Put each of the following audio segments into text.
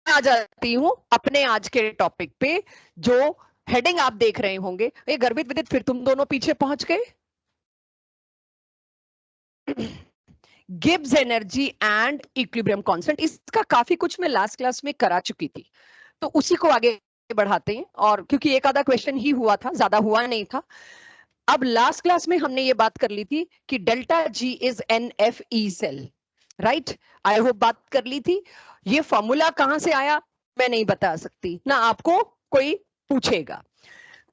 आ जाती हूं अपने आज के टॉपिक पे, जो हेडिंग आप देख रहे होंगे। ये गर्वित विदित, फिर तुम दोनों पीछे पहुंच गए। Gibbs energy and equilibrium constant, इसका काफी कुछ मैं लास्ट क्लास में करा चुकी थी, तो उसी को आगे बढ़ाते हैं। और क्योंकि एक आधा क्वेश्चन ही हुआ था, ज्यादा हुआ नहीं था। अब लास्ट क्लास में हमने ये बात कर ली थी कि delta G is N F E cell, right? I hope बात कर ली थी। ये फॉर्मूला कहां से आया मैं नहीं बता सकती ना, आपको कोई पूछेगा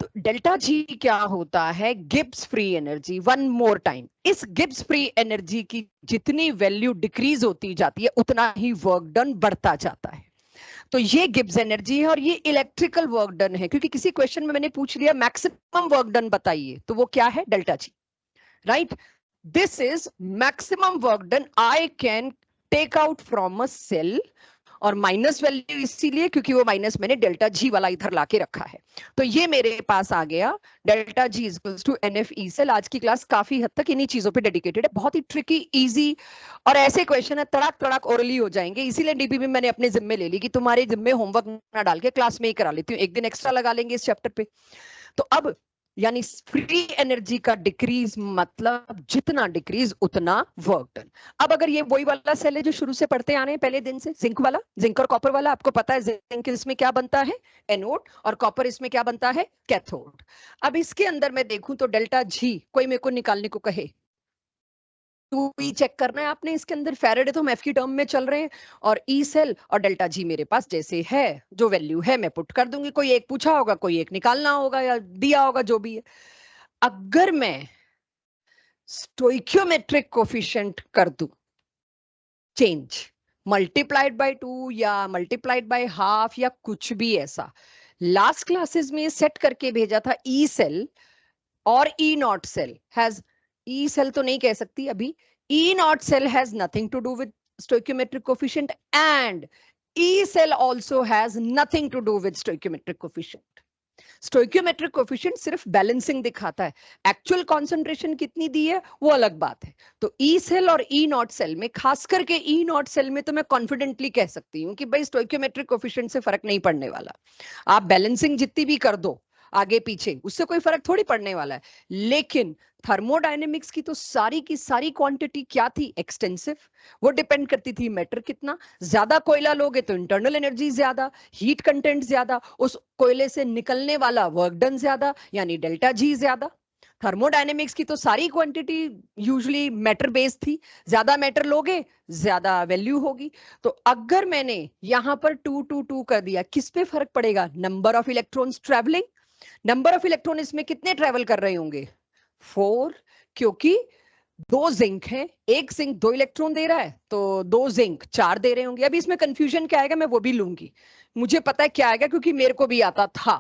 तो। डेल्टा जी क्या होता है? Gibbs free energy. One more time, इस गिब्स फ्री एनर्जी की जितनी वैल्यू डिक्रीज होती जाती है उतना ही वर्क डन बढ़ता जाता है। तो ये गिब्स एनर्जी है और ये इलेक्ट्रिकल वर्क डन है, क्योंकि किसी क्वेश्चन में मैंने पूछ लिया मैक्सिमम वर्क डन बताइए, तो वो क्या है? Delta G, right? This is maximum work done I can take out from a cell. और माइनस वैल्यू इसीलिए क्योंकि वो माइनस मैंने डेल्टा जी वाला इधर लाके रखा है। तो ये मेरे पास आ गया delta G equals to N F E cell. आज की क्लास काफी हद तक इन्हीं चीजों पे डेडिकेटेड है, बहुत ही ट्रिकी, इजी और ऐसे क्वेश्चन है तड़ाक तड़ाक ओरली हो जाएंगे। इसीलिए डीपी में मैंने अपने जिम्मे ले ली कि तुम्हारे जिम्मे होमवर्क ना डाल के क्लास में ही करा लेती हूँ, एक दिन एक्स्ट्रा लगा लेंगे इस चैप्टर पे। तो अब यानी फ्री एनर्जी का डिक्रीज मतलब जितना डिक्रीज उतना वर्क डन। अब अगर ये वही वाला सेल है जो शुरू से पढ़ते आ रहे हैं पहले दिन से, जिंक वाला, जिंक और कॉपर वाला, आपको पता है जिंक इसमें क्या बनता है? एनोड, और कॉपर इसमें क्या बनता है? कैथोड। अब इसके अंदर मैं देखूं तो डेल्टा जी कोई मेरे को निकालने को कहे, टू ई चेक करना है आपने। इसके अंदर फेरेडे तो हम एफ की टर्म में चल रहे हैं, और ई सेल और डेल्टा जी मेरे पास जैसे है, जो वैल्यू है मैं पुट कर दूंगी। कोई एक पूछा होगा, कोई एक निकालना होगा या दिया होगा, जो भी है। अगर मैं स्टोइकियोमेट्रिक कोफिशिएंट कर दूं चेंज, मल्टीप्लाइड बाय 2 या मल्टीप्लाइड बाय हाफ या कुछ भी ऐसा, लास्ट क्लासेस में सेट करके भेजा था ई सेल और E not cell has, E cell तो नहीं कह सकती अभी, E not cell has nothing to do with stoichiometric coefficient and E cell also has nothing to do with stoichiometric coefficient. Stoichiometric coefficient सिर्फ balancing दिखाता है, actual concentration कितनी दी है वो अलग बात है। तो ई सेल और ई नॉट सेल में, खास करके ई नॉट सेल में, तो मैं कॉन्फिडेंटली कह सकती हूँ कि भाई स्टोइकियोमेट्रिक कोफिशिएंट से फर्क नहीं पड़ने वाला। आप बैलेंसिंग जितनी भी कर दो आगे पीछे, उससे कोई फर्क थोड़ी पड़ने वाला है। लेकिन थर्मोडायनेमिक्स की तो सारी की सारी क्वांटिटी क्या थी? एक्सटेंसिव। वो डिपेंड करती थी मैटर कितना ज्यादा कोयला लोगे तो इंटरनल एनर्जी ज्यादा, हीट कंटेंट ज्यादा, उस कोयले से निकलने वाला वर्क डन ज्यादा, यानी डेल्टा जी ज्यादा। थर्मोडायनेमिक्स की तो सारी क्वांटिटी यूजुअली मैटर बेस्ड थी, ज्यादा मैटर लोगे ज्यादा वैल्यू होगी। तो अगर मैंने यहां पर 2 2 2 कर दिया, किस पे फर्क पड़ेगा? Number of electrons travelling. Number of electron इसमें कितने ट्रेवल कर रहे होंगे? 4, क्योंकि दो जिंक है, एक जिंक 2 इलेक्ट्रॉन दे रहा है, तो 2 जिंक 4 दे रहे होंगे। अभी इसमें कंफ्यूजन क्या आएगा मैं वो भी लूंगी, मुझे पता है क्या आएगा क्योंकि मेरे को भी आता था।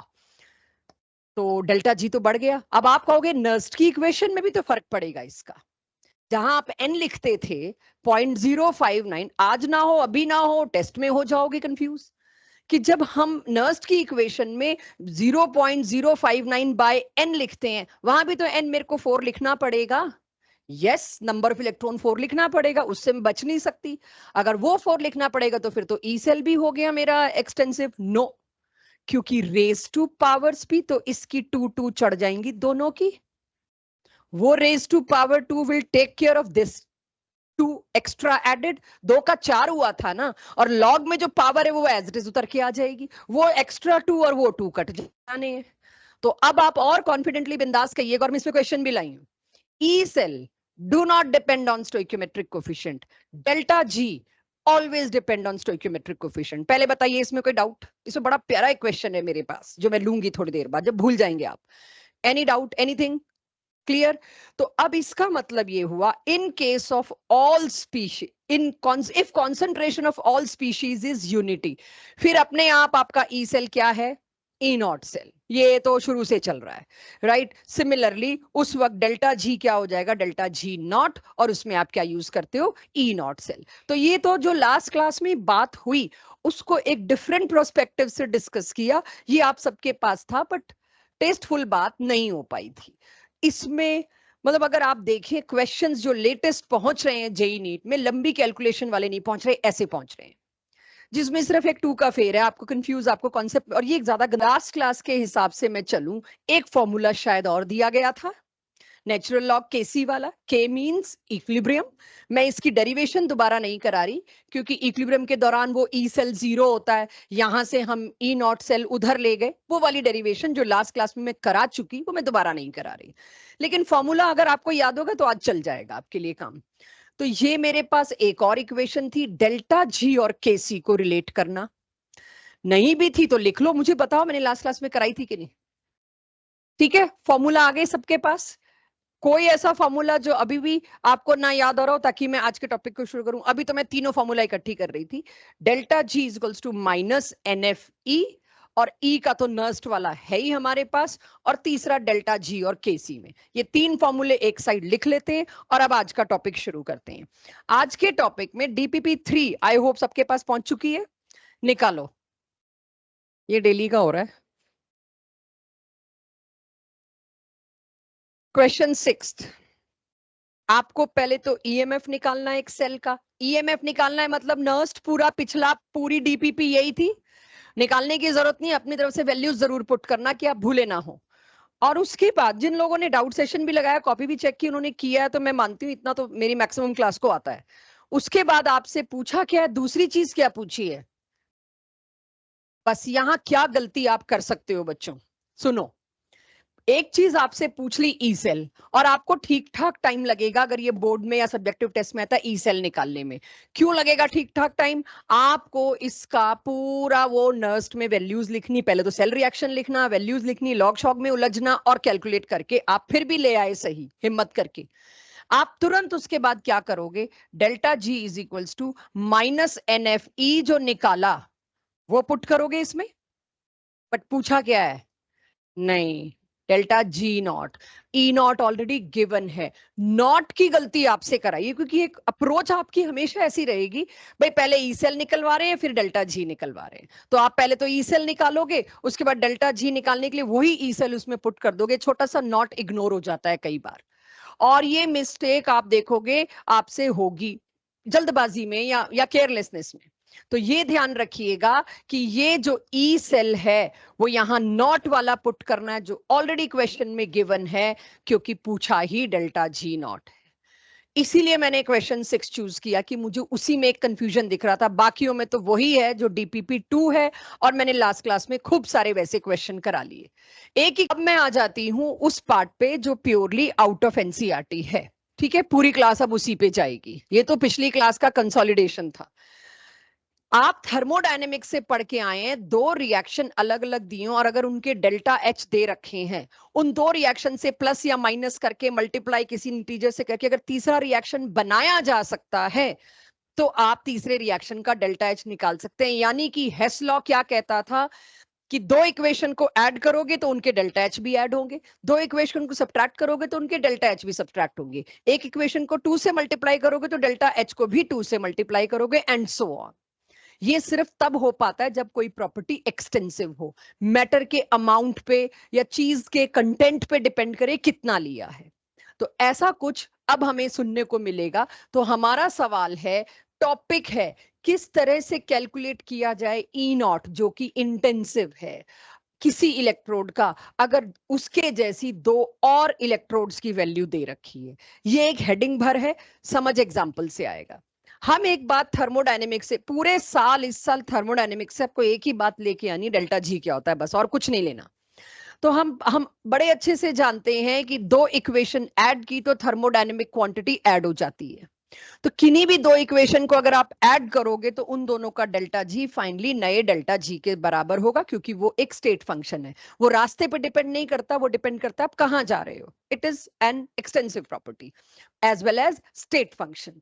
तो डेल्टा जी तो बढ़ गया। अब आप कहोगे नर्स्ट की इक्वेशन में भी तो फर्क पड़ेगा इसका। जहां आप एन लिखते थे 0.059, आज ना हो, अभी ना हो, टेस्ट में हो जाओगे कंफ्यूज कि जब हम नर्स्ट की इक्वेशन में 0.059 बाय एन लिखते हैं, वहां भी तो एन मेरे को 4 लिखना पड़ेगा। यस, नंबर ऑफ इलेक्ट्रॉन 4 लिखना पड़ेगा, उससे मैं बच नहीं सकती। अगर वो 4 लिखना पड़ेगा तो फिर तो ई सेल भी हो गया मेरा एक्सटेंसिव। नो, क्योंकि रेस टू पावर्स भी तो इसकी 2 2 चढ़ जाएंगी दोनों की। वो raise to power 2 will take care of this 2 extra added. 2 का 4 हुआ था ना, और लॉग में जो पावर है वो एज इट इज उतर के आ जाएगी, वो एक्स्ट्रा 2 और वो 2 कट जाने हैं। तो अब आप और कॉन्फिडेंटली बिंदास कहिएगा, और मैं इसमें क्वेश्चन भी लाई हूं। E cell do not depend on stoichiometric coefficient. Delta G always depend on stoichiometric coefficient. पहले बताइए इसमें कोई डाउट? इसमें बड़ा प्यारा एक क्वेश्चन है मेरे पास जो मैं लूंगी थोड़ी देर बाद जब भूल जाएंगे आप। Any doubt, anything clear? तो अब इसका मतलब ये हुआ, in case of all species, in if concentration of all species is unity, फिर अपने आप आपका ई सेल क्या है? ई नॉट सेल। ये तो शुरू से चल रहा है, राइट? सिमिलरली उस वक्त डेल्टा जी क्या हो जाएगा? डेल्टा जी नॉट, और उसमें आप क्या यूज करते हो? ई नॉट सेल। तो ये तो जो लास्ट क्लास में बात हुई उसको एक डिफरेंट प्रोस्पेक्टिव से डिस्कस किया, ये आप सबके पास था, बट टेस्टफुल बात नहीं हो पाई थी इसमें। मतलब अगर आप देखें क्वेश्चंस जो लेटेस्ट पहुंच रहे हैं जेई नीट में, लंबी कैलकुलेशन वाले नहीं पहुंच रहे, ऐसे पहुंच रहे हैं जिसमें सिर्फ एक 2 का फेर है, आपको कंफ्यूज, आपको कॉन्सेप्ट, और ये ज्यादा लास्ट क्लास के हिसाब से मैं चलूं, एक फॉर्मूला शायद और दिया गया था, नेचुरल लॉग केसी वाला, के मींस इक्विलिब्रियम। मैं इसकी डेरिवेशन दोबारा नहीं करा रही, क्योंकि इक्विलिब्रियम के दौरान वो ई सेल 0 होता है, यहां से हम ई नॉट सेल उधर ले गए, वो वाली डेरिवेशन जो लास्ट क्लास में मैं करा चुकी, वो मैं दोबारा नहीं करा रही। लेकिन फॉर्मूला अगर आपको याद होगा तो आज चल जाएगा आपके लिए काम। तो ये मेरे पास एक और इक्वेशन थी, डेल्टा जी और केसी को रिलेट करना। नहीं भी थी तो लिख लो, मुझे बताओ मैंने लास्ट क्लास में कराई थी कि नहीं। ठीक है, फॉर्मूला आ गए सबके पास? कोई ऐसा फॉर्मूला जो अभी भी आपको ना याद आ रहा हो, ताकि मैं आज के टॉपिक को शुरू करूं। अभी तो मैं तीनों फॉर्मूला इकट्ठी कर रही थी। Delta G equals to minus N F E, और ई का तो नर्स्ट वाला है ही हमारे पास, और तीसरा डेल्टा जी और केसी में। ये तीन फॉर्मूले एक साइड लिख लेते हैं और अब आज का टॉपिक शुरू करते हैं। आज के टॉपिक में डीपीपी 3 आई होप सबके पास पहुंच चुकी है। निकालो, ये डेली का हो रहा है। क्वेश्चन 6, आपको पहले तो ईएमएफ निकालना है एक सेल का। ईएमएफ निकालना है मतलब नर्स्ट पूरा पिछला पूरी डीपीपी यही थी, निकालने की जरूरत नहीं, अपनी तरफ से वैल्यूज जरूर पुट करना कि आप भूले ना हो। और उसके बाद जिन लोगों ने डाउट सेशन भी लगाया, कॉपी भी चेक की, उन्होंने किया है, तो मैं मानती हूँ इतना तो मेरी मैक्सिमम क्लास को आता है। उसके बाद आपसे पूछा क्या है, दूसरी चीज क्या पूछी है, बस यहां क्या गलती आप कर सकते हो बच्चों, सुनो। एक चीज आपसे पूछ ली ई सेल, और आपको ठीक ठाक टाइम लगेगा अगर ये बोर्ड में या सब्जेक्टिव टेस्ट में आता है ई सेल निकालने में। क्यों लगेगा ठीक ठाक टाइम? आपको इसका पूरा वो नर्स्ट में वैल्यूज लिखनी, पहले तो सेल रिएक्शन लिखना, वैल्यूज लिखनी, लॉग शॉग में उलझना, और कैलकुलेट करके आप फिर भी ले आए सही हिम्मत करके। आप तुरंत उसके बाद क्या करोगे, delta G is equals to minus N F E जो निकाला वो पुट करोगे इसमें। बट पूछा क्या है? नहीं, delta G not, E not already given है। नॉट की गलती आपसे कराइए, क्योंकि एक अप्रोच आपकी हमेशा ऐसी रहेगी, भाई पहले ई सेल निकलवा रहे हैं फिर डेल्टा जी निकलवा रहे हैं, तो आप पहले तो ई सेल निकालोगे, उसके बाद डेल्टा जी निकालने के लिए वही ई सेल उसमें पुट कर दोगे। छोटा सा नॉट इग्नोर हो जाता है कई बार, और ये मिस्टेक आप देखोगे आपसे होगी जल्दबाजी में या केयरलेसनेस में। तो ये ध्यान रखिएगा कि ये जो ई सेल है वो यहां नॉट वाला पुट करना है, जो ऑलरेडी क्वेश्चन में गिवन है, क्योंकि पूछा ही डेल्टा जी नॉट है। इसीलिए मैंने क्वेश्चन 6 चूज किया कि मुझे उसी में एक कंफ्यूजन दिख रहा था, बाकियों में तो वही है जो डीपीपी 2 है, और मैंने लास्ट क्लास में खूब सारे वैसे क्वेश्चन करा लिए। एक ही, अब मैं आ जाती हूं उस पार्ट पे जो प्योरली आउट ऑफ एनसीईआरटी है। ठीक है, पूरी क्लास अब उसी पे जाएगी, ये तो पिछली क्लास का कंसोलिडेशन था। आप थर्मोडायनेमिक्स से पढ़ के आए हैं, दो रिएक्शन अलग अलग दिए, और अगर उनके डेल्टा एच दे रखे हैं, उन दो रिएक्शन से प्लस या माइनस करके मल्टीप्लाई किसी इंटीजर से करके अगर तीसरा रिएक्शन बनाया जा सकता है, तो आप तीसरे रिएक्शन का डेल्टा एच निकाल सकते हैं। यानी कि हेस लॉ क्या कहता था कि दो इक्वेशन को ऐड करोगे तो उनके डेल्टा एच भी ऐड होंगे, दो इक्वेशन को सब्ट्रैक्ट करोगे तो उनके डेल्टा एच भी सब्ट्रैक्ट होंगे, एक इक्वेशन को 2 से मल्टीप्लाई करोगे तो डेल्टा एच को भी 2 से मल्टीप्लाई करोगे, एंड सो ऑन। ये सिर्फ तब हो पाता है जब कोई प्रॉपर्टी एक्सटेंसिव हो, मैटर के अमाउंट पे या चीज के कंटेंट पे डिपेंड करे कितना लिया है। तो ऐसा कुछ अब हमें सुनने को मिलेगा। तो हमारा सवाल है, टॉपिक है किस तरह से कैलकुलेट किया जाए ई नॉट, जो कि इंटेंसिव है किसी इलेक्ट्रोड का, अगर उसके जैसी दो और इलेक्ट्रोड्स की वैल्यू दे रखी है। ये एक हेडिंग भर है, समझ एग्जांपल से आएगा। हम एक बात थर्मोडायनेमिक्स से पूरे साल, इस साल थर्मोडायनेमिक्स से आपको एक ही बात लेके आनी, डेल्टा जी क्या होता है, बस और कुछ नहीं लेना। तो हम बड़े अच्छे से जानते हैं कि दो इक्वेशन ऐड की तो थर्मोडायनेमिक क्वांटिटी ऐड हो जाती है। तो किन्हीं भी दो इक्वेशन को अगर आप ऐड करोगे तो उन दोनों का डेल्टा जी फाइनली नए डेल्टा जी के बराबर होगा, क्योंकि वो एक स्टेट फंक्शन है। वो रास्ते पे डिपेंड नहीं करता, वो डिपेंड करता है आप कहां जा रहे हो। It is an extensive property as well as state function.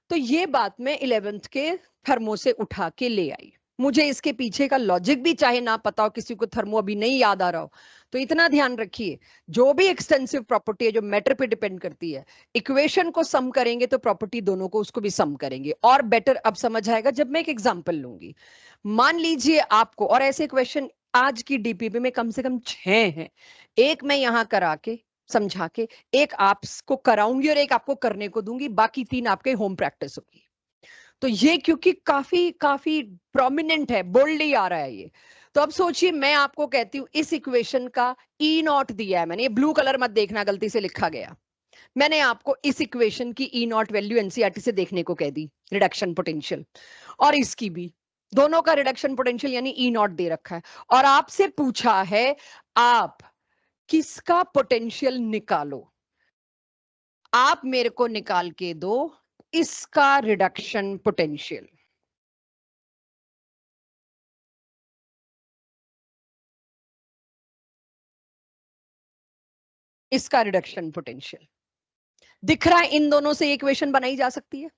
तो ये बात मैं 11th के थर्मो से उठा के ले आई। मुझे इसके पीछे का लॉजिक भी चाहे ना पता हो, किसी को थर्मो अभी नहीं याद आ रहा हो, तो इतना ध्यान रखिए, जो भी एक्सटेंसिव प्रॉपर्टी है जो मैटर पे डिपेंड करती है, इक्वेशन को सम करेंगे तो प्रॉपर्टी दोनों को उसको भी सम करेंगे। और बेटर अब समझ आएगा जब मैं एक एग्जांपल लूंगी। मान लीजिए आपको, और ऐसे क्वेश्चन आज की डीपीपी में कम से कम 6 हैं, एक मैं यहां करा के समझा के, एक आपको कराऊंगी और एक आपको करने को दूंगी, बाकी 3 आपके होम प्रैक्टिस होगी। तो ये क्योंकि काफी काफी प्रोमिनेंट है, बोल्डली आ रहा है ये। तो अब सोचिए मैं आपको कहती हूं इस इक्वेशन का ई नॉट दिया है मैंने, ये ब्लू कलर मत देखना गलती से लिखा गया, मैंने आपको इस इक्वेशन की ई नॉट वैल्यू एनसीईआरटी से देखने को कह दी, रिडक्शन पोटेंशियल, और इसकी भी, दोनों का रिडक्शन पोटेंशियल यानी ई नॉट दे रखा है, और आपसे पूछा है आप किसका पोटेंशियल निकालो, आप मेरे को निकाल के दो इसका रिडक्शन पोटेंशियल। इसका रिडक्शन पोटेंशियल दिख रहा है, इन दोनों से इक्वेशन बनाई जा सकती है।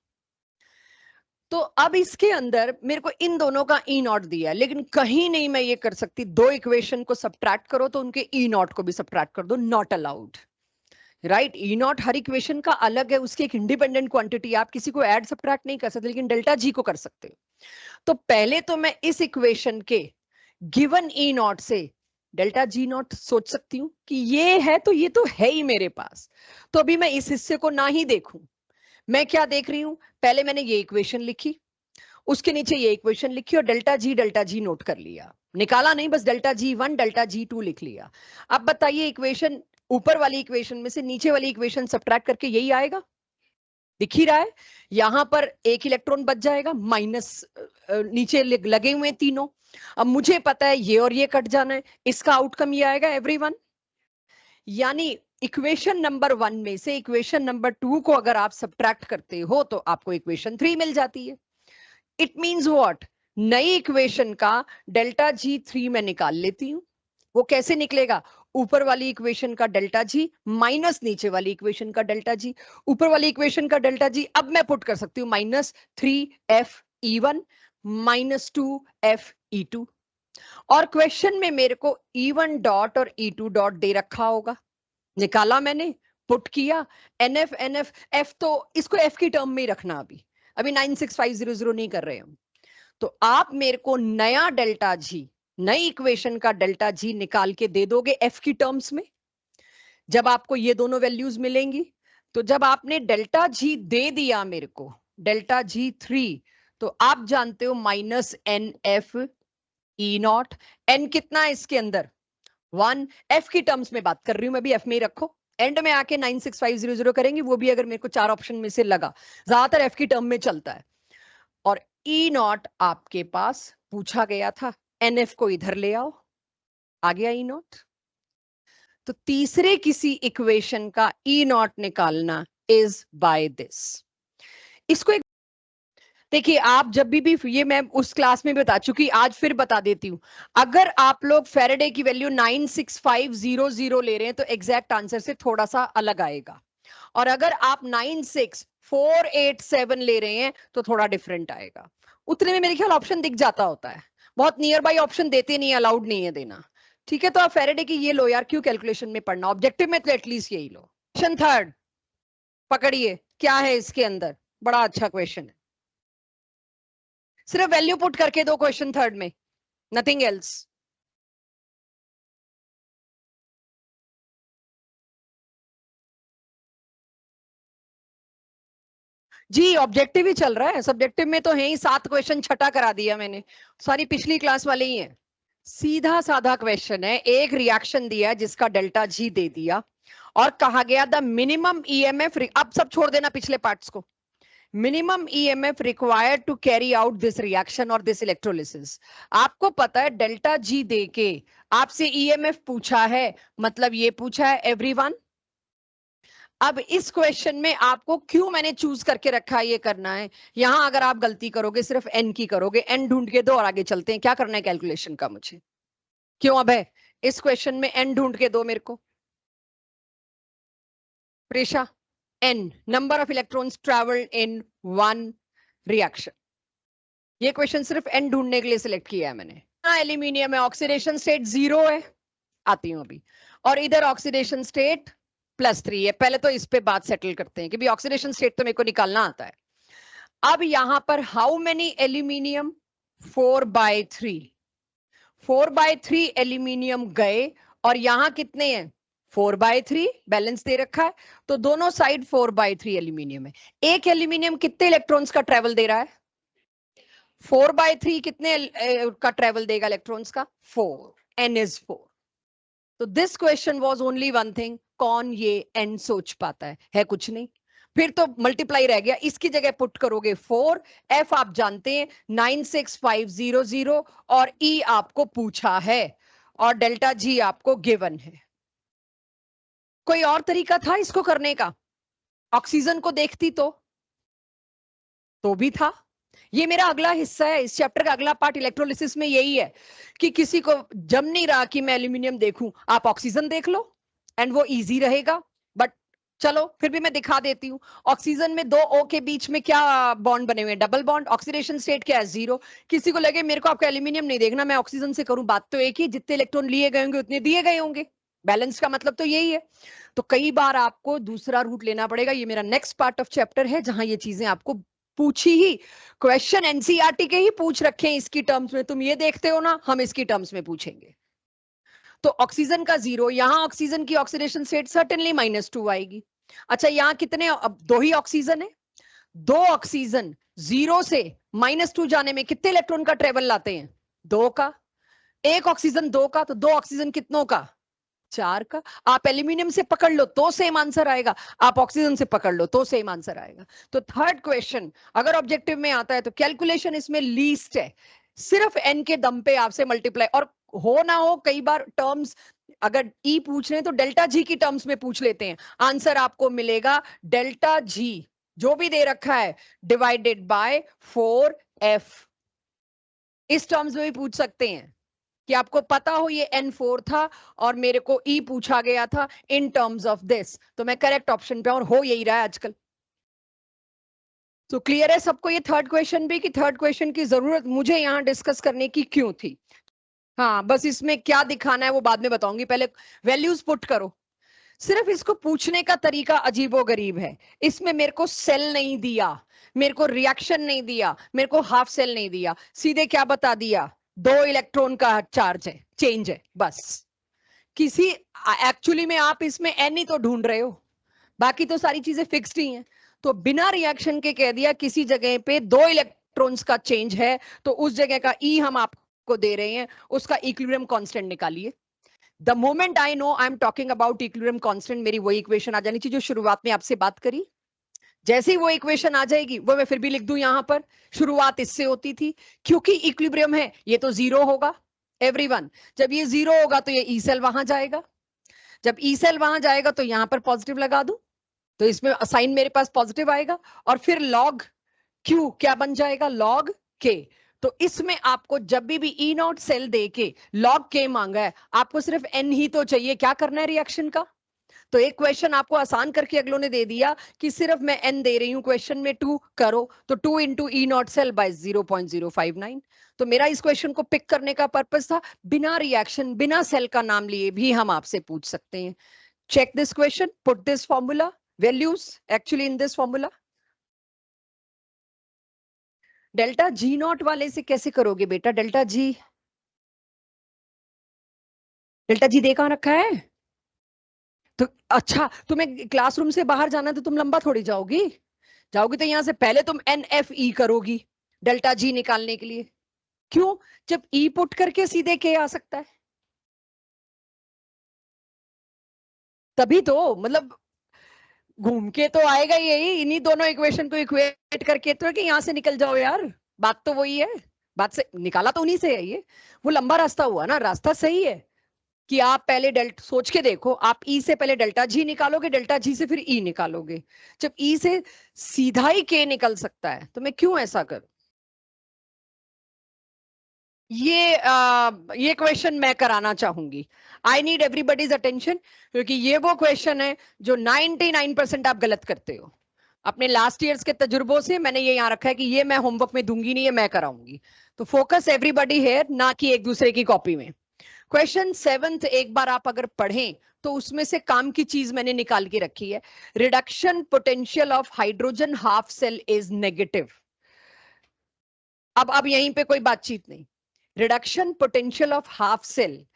तो अब इसके अंदर मेरे को इन दोनों का ई नॉट दिया है, लेकिन कहीं नहीं मैं ये कर सकती, दो इक्वेशन को सब्ट्रैक्ट करो तो उनके ई नॉट को भी सब्ट्रैक्ट कर दो, not allowed, right. E not her equation का अलग है, उसकी एक इंडिपेंडेंट क्वांटिटी, आप किसी को ऐड सब्ट्रैक्ट नहीं कर सकते, लेकिन डेल्टा जी को कर सकते हो। तो पहले तो मैं इस इक्वेशन के गिवन ई नॉट से डेल्टा जी नॉट सोच सकती हूँ कि ये है, तो ये तो है ही मेरे पास, तो अभी मैं इस हिस्से को ना ही देखूं, मैं क्या देख रही हूं, पहले मैंने ये इक्वेशन लिखी, उसके नीचे ये इक्वेशन लिखी और डेल्टा जी नोट कर लिया, निकाला नहीं, बस डेल्टा जी टू लिख लिया। अब बताइए इक्वेशन, ऊपर वाली इक्वेशन में से नीचे वाली इक्वेशन सब्ट्रैक्ट करके यही आएगा, दिख ही रहा है, यहां पर एक इलेक्ट्रॉन बच जाएगा, माइनस नीचे लगे हुए तीनों, अब मुझे पता है ये और ये कट जाना है, इसका आउटकम ये आएगा एवरीवन। यानी इक्वेशन नंबर 1 में से इक्वेशन नंबर 2 को अगर आप सब्ट्रैक्ट करते हो तो आपको इक्वेशन 3 मिल जाती है। इट मींस व्हाट, नई इक्वेशन का डेल्टा जी 3 में निकाल लेती हूं, वो कैसे निकलेगा, ऊपर वाली इक्वेशन का डेल्टा जी माइनस नीचे वाली इक्वेशन का डेल्टा जी, ऊपर वाली इक्वेशन का डेल्टा जी अब मैं पुट कर सकती हूँ -3f(E1) -2f(E2), और क्वेश्चन में मेरे को E1 डॉट और E2 डॉट दे रखा होगा, निकाला मैंने, पुट किया, एनएफ एफ, तो इसको एफ की टर्म में ही रखना, अभी अभी 96500 नहीं कर रहे हम। तो आप मेरे को नया डेल्टा जी, नई इक्वेशन का डेल्टा जी निकाल के दे दोगे एफ की टर्म्स में, जब आपको ये दोनों वैल्यूज मिलेंगी। तो जब आपने डेल्टा जी दे दिया मेरे को, डेल्टा जी 3, तो आप जानते हो -NF(E0), एन कितना है इसके अंदर 1, एफ की टर्म्स में बात कर रही हूं मैं भी, एफ में ही रखो, एंड में आके 96500 करेंगे, वो भी अगर मेरे को 4 ऑप्शन में से लगा, ज्यादातर एफ की टर्म में चलता है। और ई नॉट आपके पास पूछा गया था, एनएफ को इधर ले आओ, आ गया ई नॉट। तो तीसरे किसी इक्वेशन का ई नॉट निकालना इज बाय दिस। इसको एक देखिए, आप जब भी ये मैं उस क्लास में बता चुकी, आज फिर बता देती हूं, अगर आप लोग फेरेडे की वैल्यू 96500 ले रहे हैं तो एग्जैक्ट आंसर से थोड़ा सा अलग आएगा, और अगर आप 96487 ले रहे हैं तो थोड़ा डिफरेंट आएगा। उतने में मेरे ख्याल ऑप्शन दिख जाता होता है, बहुत नियर बाई ऑप्शन देते नहीं, अलाउड नहीं है देना, ठीक है। तो आप फेरेडे की ये लो यार, क्यों कैलकुलेशन में पढ़ना, ऑब्जेक्टिव में तो एटलीस्ट यही लो। क्वेश्चन थर्ड पकड़िए, क्या है इसके अंदर, बड़ा अच्छा क्वेश्चन है, सिर्फ वैल्यू पुट करके दो क्वेश्चन थर्ड में, नथिंग एल्स। जी ऑब्जेक्टिव ही चल रहा है, सब्जेक्टिव में तो है ही, 7 क्वेश्चन छठा करा दिया मैंने, सारी पिछली क्लास वाले ही है। सीधा साधा क्वेश्चन है, एक रिएक्शन दिया है जिसका डेल्टा जी दे दिया, और कहा गया द मिनिमम ईएमएफ, अब सब छोड़ देना पिछले पार्ट्स को, minimum EMF required to carry out this reaction और दिस इलेक्ट्रोलिसिस। आपको पता है डेल्टा जी दे के आपसे ईएमएफ पूछा है, मतलब ये पूछा है एवरीवन। अब इस क्वेश्चन में आपको क्यों मैंने चूज करके रखा है ये करना है, यहां अगर आप गलती करोगे सिर्फ एन की करोगे, एन ढूंढ के दो और आगे चलते हैं, क्या करना है कैलकुलेशन का मुझे, क्यों अब है इस क्वेश्चन में एन ढूंढ के दो मेरे को, प्रेशा, N number of electrons travelled in one reaction, ये क्वेश्चन सिर्फ एन ढूंढने के लिए सिलेक्ट किया है मैंने। एल्यूमिनियम में ऑक्सीडेशन स्टेट 0 है, आती हूं अभी, और इधर ऑक्सीडेशन स्टेट +3 है। पहले तो इस पे बात सेटल करते हैं कि भी ऑक्सीडेशन स्टेट तो मेरे को निकालना आता है। अब यहां पर हाउ मेनी एल्यूमिनियम, 4/3, 4/3 एल्यूमिनियम गए, और यहां कितने हैं 4/3, बैलेंस दे रखा है, तो दोनों साइड 4/3 एल्यूमिनियम है। एक एल्यूमिनियम कितने इलेक्ट्रॉन्स का ट्रेवल दे रहा है 4/3 कितने का ट्रेवल देगा इलेक्ट्रॉन्स का? 4. n is 4. तो this question was only one thing, कौन ये n सोच पाता है कुछ नहीं। फिर तो मल्टीप्लाई रह गया, इसकी जगह पुट करोगे 4, f आप जानते हैं 96500 और e आपको पूछा है और डेल्टा g आपको गिवन है। कोई और तरीका था इसको करने का? ऑक्सीजन को देखती तो भी था। ये मेरा अगला हिस्सा है, इस चैप्टर का अगला पार्ट इलेक्ट्रोलिसिस में यही है कि किसी को जम नहीं रहा कि मैं एल्यूमिनियम देखूं, आप ऑक्सीजन देख लो एंड वो इजी रहेगा। बट चलो फिर भी मैं दिखा देती हूँ। ऑक्सीजन में 2 O के बीच में क्या बॉन्ड बने हुए हैं? Double bond. ऑक्सीडेशन स्टेट क्या है? 0। किसी को लगे मेरे को आपका एल्यूमिनियम नहीं देखना, मैं ऑक्सीजन से करूं, बात तो एक ही, जितने इलेक्ट्रॉन लिए गए होंगे उतने दिए गए होंगे। बैलेंस का मतलब तो यही है। तो कई बार आपको दूसरा रूट लेना पड़ेगा। ये मेरा नेक्स्ट पार्ट ऑफ चैप्टर है जहां ये चीजें आपको पूछी ही, क्वेश्चन एनसीईआरटी के ही पूछ रखे हैं इसकी टर्म्स में। तुम ये देखते हो ना, हम इसकी टर्म्स में पूछेंगे। तो ऑक्सीजन का 0, यहां ऑक्सीजन की ऑक्सीडेशन स्टेट सर्टेनली -2 आएगी। अच्छा यहां कितने, अब 2 ही ऑक्सीजन है, 2 ऑक्सीजन 0 से -2 जाने में कितने इलेक्ट्रॉन का ट्रेवल लाते हैं? 2 का। एक ऑक्सीजन 2 का, तो 2 ऑक्सीजन कितनों का? 4 का। आप एल्यूमिनियम से पकड़ लो तो सेम आंसर आएगा, आप ऑक्सीजन से पकड़ लो तो सेम आंसर आएगा। तो थर्ड क्वेश्चन अगर ऑब्जेक्टिव में आता है तो कैलकुलेशन इसमें लीस्ट है, सिर्फ एन के दम पे आपसे मल्टीप्लाई। और हो ना हो कई बार टर्म्स अगर ई पूछ रहे हैं तो डेल्टा जी की टर्म्स में पूछ लेते हैं, आंसर आपको मिलेगा डेल्टा जी जो भी दे रखा है डिवाइडेड बाय 4f। इस टर्म्स में भी पूछ सकते हैं कि आपको पता हो ये N4 था और मेरे को E पूछा गया था इन टर्म्स ऑफ दिस, तो मैं करेक्ट ऑप्शन पे, और हो यही रहा है आजकल। तो क्लियर है सबको ये थर्ड क्वेश्चन भी, कि थर्ड क्वेश्चन की जरूरत मुझे यहां डिस्कस करने की क्यों थी? हाँ बस इसमें क्या दिखाना है वो बाद में बताऊंगी, पहले वैल्यूज पुट करो। सिर्फ इसको पूछने का तरीका अजीबोगरीब है। इसमें मेरे को सेल नहीं दिया, मेरे को रिएक्शन नहीं दिया, मेरे को हाफ सेल नहीं दिया, सीधे क्या बता दिया? 2 इलेक्ट्रॉन का चार्ज है, चेंज है, बस। किसी एक्चुअली में आप इसमें एन ही तो ढूंढ रहे हो, बाकी तो सारी चीजें फिक्स्ड ही हैं। तो बिना रिएक्शन के कह दिया किसी जगह पे 2 इलेक्ट्रॉन्स का चेंज है, तो उस जगह का ई हम आपको दे रहे हैं, उसका इक्विलिब्रियम कांस्टेंट निकालिए। The moment I know I am talking about equilibrium constant, मेरी वही इक्वेशन आ जानी चाहिए जो शुरुआत में आपसे बात करी। जैसे ही वो इक्वेशन आ जाएगी वो मैं फिर भी लिख दूं यहां पर, शुरुआत इससे होती थी, क्योंकि इक्विलिब्रियम है ये तो 0 होगा एवरीवन। जब ये 0 होगा तो ये ई सेल वहां जाएगा, जब ई सेल वहां जाएगा तो यहां पर पॉजिटिव लगा दूं, तो इसमें साइन मेरे पास पॉजिटिव आएगा, और फिर लॉग क्यू क्या बन जाएगा? लॉग के। तो इसमें आपको जब भी ई नॉट सेल दे के लॉग के मांगा है, आपको सिर्फ एन ही तो चाहिए, क्या करना है रिएक्शन का। तो एक क्वेश्चन आपको आसान करके अगलों ने दे दिया कि सिर्फ मैं एन दे रही हूं, क्वेश्चन में 2 करो, तो 2 into E not cell by 0.059। तो मेरा इस क्वेश्चन को पिक करने का पर्पस था, बिना रिएक्शन बिना सेल का नाम लिए भी हम आपसे पूछ सकते हैं। Check this question, put this formula, values actually in this formula. Delta G naught वाले से कैसे करोगे बेटा? डेल्टा जी दे कहां रखा है? तो अच्छा तुम्हें क्लासरूम से बाहर जाना है तो तुम लंबा थोड़ी जाओगी, जाओगी तो यहां से पहले तुम NFE करोगी डेल्टा जी निकालने के लिए। क्यों? जब ई पुट करके सीधे के आ सकता है, तभी तो मतलब घूम के तो आएगा यही, इन्हीं दोनों इक्वेशन को इक्वेट करके तो, कि यहां से निकल जाओ यार, बात तो वही है। बात से निकाला तो उन्हीं से है ये, वो लंबा रास्ता हुआ ना, रास्ता सही है कि आप पहले डेल्टा सोच के देखो, आप ई से पहले डेल्टा जी निकालोगे, डेल्टा जी से फिर ई निकालोगे। जब ई से सीधा ही के निकल सकता है तो मैं क्यों ऐसा करूं? ये क्वेश्चन मैं कराना चाहूंगी, आई नीड एवरीबडीज अटेंशन, क्योंकि ये वो क्वेश्चन है जो 99% आप गलत करते हो। अपने लास्ट ईयर्स के तजुर्बों से मैंने ये यहाँ रखा है कि ये मैं होमवर्क में दूंगी नहीं, ये मैं कराऊंगी। तो फोकस एवरीबडी हेयर, ना कि एक दूसरे की कॉपी में। क्वेश्चन 7th एक बार आप अगर पढ़ें तो उसमें से काम की चीज मैंने निकाल के रखी है। Reduction potential of hydrogen half cell is negative. अब यहीं पे कोई बातचीत नहीं। Reduction potential of half cell,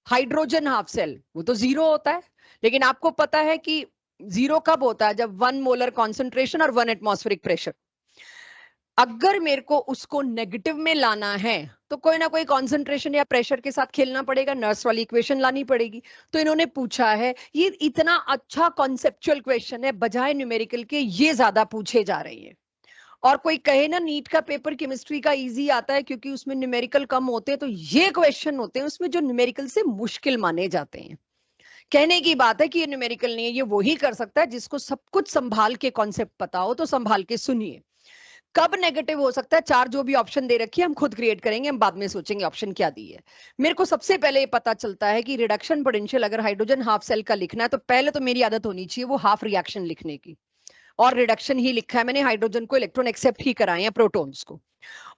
hydrogen half cell, वो तो 0 होता है, लेकिन आपको पता है कि 0 कब होता है? जब 1 मोलर कॉन्सेंट्रेशन और 1 एटमॉस्फेरिक प्रेशर। अगर मेरे को उसको नेगेटिव में लाना है तो कोई ना कोई कॉन्सेंट्रेशन या प्रेशर के साथ खेलना पड़ेगा, नर्स वाली इक्वेशन लानी पड़ेगी। तो इन्होंने पूछा है, ये इतना अच्छा कॉन्सेप्चुअल क्वेश्चन है, बजाय न्यूमेरिकल के ये ज्यादा पूछे जा रहे हैं। और कोई कहे ना नीट का पेपर केमिस्ट्री का इजी आता है क्योंकि उसमें न्यूमेरिकल कम होते हैं, तो ये क्वेश्चन होते हैं उसमें जो न्यूमेरिकल से मुश्किल माने जाते हैं। कहने की बात है कि ये न्यूमेरिकल नहीं है, ये वही कर सकता है जिसको सब कुछ संभाल के कॉन्सेप्ट पता हो। तो संभाल के सुनिए, कब नेगेटिव हो सकता है। चार जो भी ऑप्शन दे रखी है हम खुद क्रिएट करेंगे, हम बाद में सोचेंगे ऑप्शन क्या दी है। मेरे को सबसे पहले ये पता चलता है कि रिडक्शन पोटेंशियल अगर हाइड्रोजन हाफ सेल का लिखना है तो पहले तो मेरी आदत होनी चाहिए वो हाफ रिएक्शन लिखने की, और रिडक्शन ही लिखा है मैंने, हाइड्रोजन को इलेक्ट्रॉन एक्सेप्ट ही कराए हैं प्रोटॉन्स को।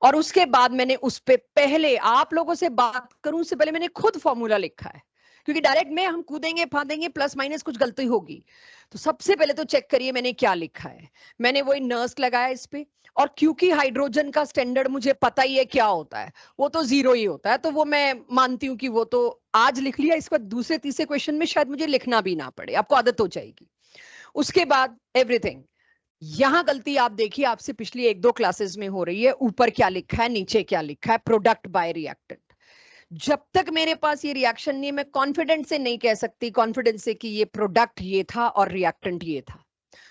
और उसके बाद मैंने उस पे पहले आप लोगों से बात करूं उससे पहले मैंने खुद फॉर्मूला लिखा है, क्योंकि डायरेक्ट में हम कूदेंगे फांदेंगे प्लस माइनस कुछ गलती होगी। तो सबसे पहले तो चेक करिए मैंने क्या लिखा है। मैंने वही नर्स लगाया इस पे, और क्योंकि हाइड्रोजन का स्टैंडर्ड मुझे पता ही है क्या होता है, वो तो जीरो ही होता है, तो वो मैं मानती हूँ कि वो तो आज लिख लिया, इसके बाद दूसरे तीसरे क्वेश्चन में शायद मुझे लिखना भी ना पड़े, आपको आदत हो जाएगी। उसके बाद एवरीथिंग, यहां गलती आप देखिए आपसे पिछली एक दो क्लासेस में हो रही है, ऊपर क्या लिखा है नीचे क्या लिखा है, प्रोडक्ट बाय रिएक्टेंट। जब तक मेरे पास ये रिएक्शन नहीं है मैं कॉन्फिडेंस से नहीं कह सकती, कॉन्फिडेंस से कि ये प्रोडक्ट ये था और रिएक्टेंट ये था।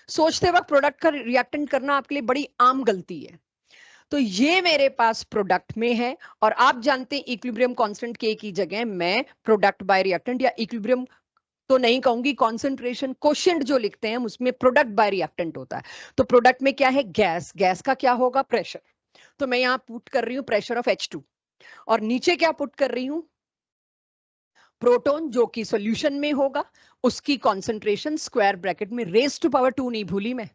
सोचते वक्त प्रोडक्ट का रिएक्टेंट करना आपके लिए बड़ी आम गलती है। तो ये मेरे पास प्रोडक्ट में है, और आप जानते हैं इक्विलिब्रियम कांस्टेंट के की जगह मैं प्रोडक्ट बाय रिएक्टेंट या इक्विलिब्रियम तो नहीं कहूंगी, कॉन्सेंट्रेशन कोशिएंट जो लिखते हैं उसमें प्रोडक्ट बाय रिएक्टेंट होता है। तो प्रोडक्ट में क्या है, गैस, गैस का क्या होगा, प्रेशर। तो मैं यहां पुट कर रही हूं प्रेशर ऑफ H2, और नीचे क्या पुट कर रही हूं, प्रोटॉन जो कि सॉल्यूशन में होगा, उसकी कॉन्सेंट्रेशन स्क्वायर ब्रैकेट में रेज टू पावर 2 नहीं भूली मैं,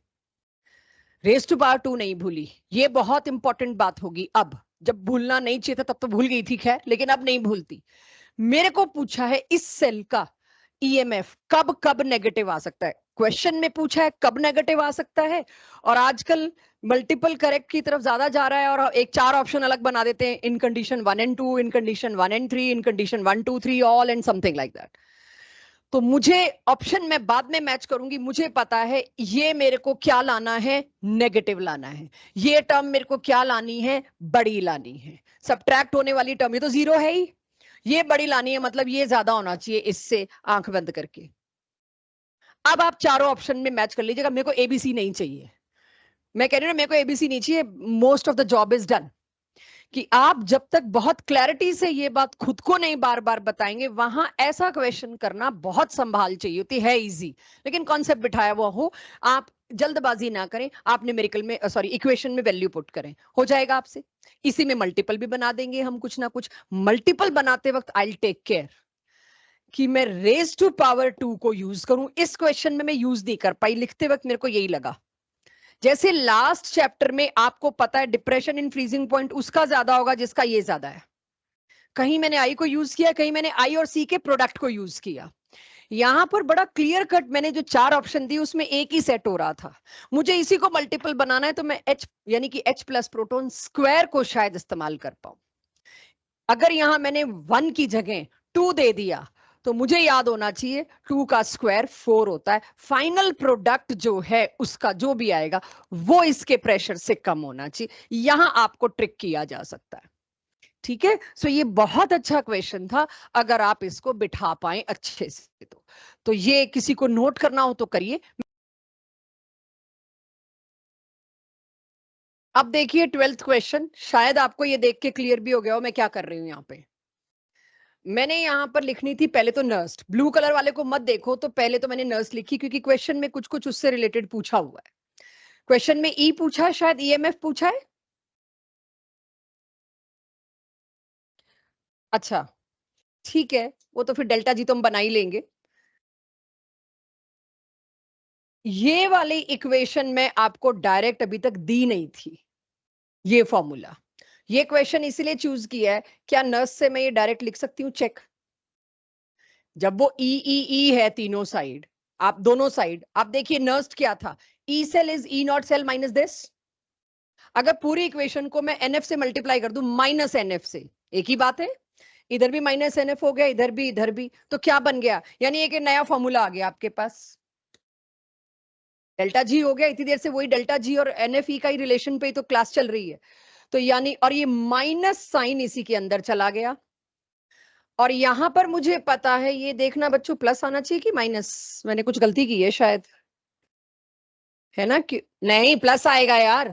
रेज टू पावर 2 नहीं भूली। ये बहुत इंपॉर्टेंट बात होगी अब, जब भूलना नहीं चाहिए था तब तो भूल गई थी खैर, लेकिन अब नहीं भूलती। मेरे को पूछा है इस सेल का ईएमएफ कब कब नेगेटिव आ सकता है, क्वेश्चन में पूछा है कब नेगेटिव आ सकता है। और आजकल मल्टीपल करेक्ट की तरफ ज्यादा जा रहा है, और एक चार ऑप्शन अलग बना देते हैं, in condition 1 and 2, in condition 1 and 3, in condition 1 2 3 all and something like that. तो मुझे ऑप्शन में बाद में मैच करूंगी, मुझे पता है ये मेरे को क्या लाना है, नेगेटिव लाना है। ये टर्म मेरे को क्या लानी है, बड़ी लानी है। सब्ट्रैक्ट होने वाली टर्म ये तो जीरो है ही, ये बड़ी लानी है, मतलब ये ज्यादा होना चाहिए इससे, आंख बंद करके। अब आप चारों ऑप्शन में मैच कर लीजिएगा, मेरे को एबीसी नहीं चाहिए। मैं कह रही हूँ ना, मेरे को एबीसी नहीं चाहिए, most of the job is done. कि आप जब तक बहुत क्लैरिटी से ये बात खुद को नहीं बार बार बताएंगे, वहां ऐसा क्वेश्चन करना बहुत संभाल चाहिए होती है, इजी लेकिन कॉन्सेप्ट बिठाया हुआ हो। आप जल्दबाजी ना करें, आप न्यूमेरिकल में सॉरी इक्वेशन में वैल्यू पुट करें, हो जाएगा आपसे। इसी में मल्टीपल भी बना देंगे हम, कुछ ना कुछ मल्टीपल बनाते वक्त आई टेक केयर कि मैं रेज टू पावर 2 को यूज करूं। इस क्वेश्चन में मैं यूज नहीं कर पाई, लिखते वक्त मेरे को यही लगा। जैसे लास्ट चैप्टर में आपको पता है डिप्रेशन इन फ्रीजिंग पॉइंट उसका ज्यादा होगा जिसका ये ज्यादा है, कहीं मैंने आई को यूज किया, कहीं मैंने आई और सी के प्रोडक्ट को यूज किया। यहां पर बड़ा क्लियर कट मैंने जो चार ऑप्शन दी उसमें एक ही सेट हो रहा था, मुझे इसी को मल्टीपल बनाना है, तो मैं H यानी कि H प्लस प्रोटोन स्क्वायर को शायद इस्तेमाल कर पाऊं। अगर यहां मैंने 1 की जगह 2 दे दिया तो मुझे याद होना चाहिए 2 का स्क्वायर 4 होता है, फाइनल प्रोडक्ट जो है उसका जो भी आएगा वो इसके प्रेशर से कम होना चाहिए। यहां आपको ट्रिक किया जा सकता है, ठीक है। सो ये बहुत अच्छा क्वेश्चन था, अगर आप इसको बिठा पाए अच्छे से तो ये किसी को नोट करना हो तो करिए। अब देखिए 12th क्वेश्चन, शायद आपको ये देख के क्लियर भी हो गया हो मैं क्या कर रही हूं यहाँ पे। मैंने यहां पर लिखनी थी पहले तो नर्स, ब्लू कलर वाले को मत देखो, तो पहले तो मैंने नर्स लिखी क्योंकि क्वेश्चन में कुछ कुछ उससे रिलेटेड पूछा हुआ है। क्वेश्चन में ई पूछा है, शायद ईएमएफ पूछा है। अच्छा, ठीक है, वो तो फिर डेल्टा जी तो हम बना ही लेंगे। ये वाली इक्वेशन में आपको डायरेक्ट अभी तक दी नहीं थी ये फॉर्मूला। ये क्वेश्चन इसीलिए चूज किया है, क्या नर्स से मैं ये डायरेक्ट लिख सकती हूँ, चेक। जब वो ई ई ई है तीनों साइड, आप दोनों साइड आप देखिए नर्स क्या था, E cell is E not cell minus this. अगर पूरी इक्वेशन को मैं एनएफ से मल्टीप्लाई कर दूं माइनस एनएफ से, एक ही बात है, इधर भी माइनस एनएफ हो गया, इधर भी, तो क्या बन गया, यानी एक नया फॉर्मूला आ गया आपके पास। डेल्टा जी हो गया, इतनी देर से वही डेल्टा जी और NFE का ही रिलेशन पे तो क्लास चल रही है। तो यानी, और ये माइनस साइन इसी के अंदर चला गया, और यहां पर मुझे पता है, ये देखना बच्चों प्लस आना चाहिए कि माइनस, मैंने कुछ गलती की है शायद, है ना? कि नहीं, प्लस आएगा यार,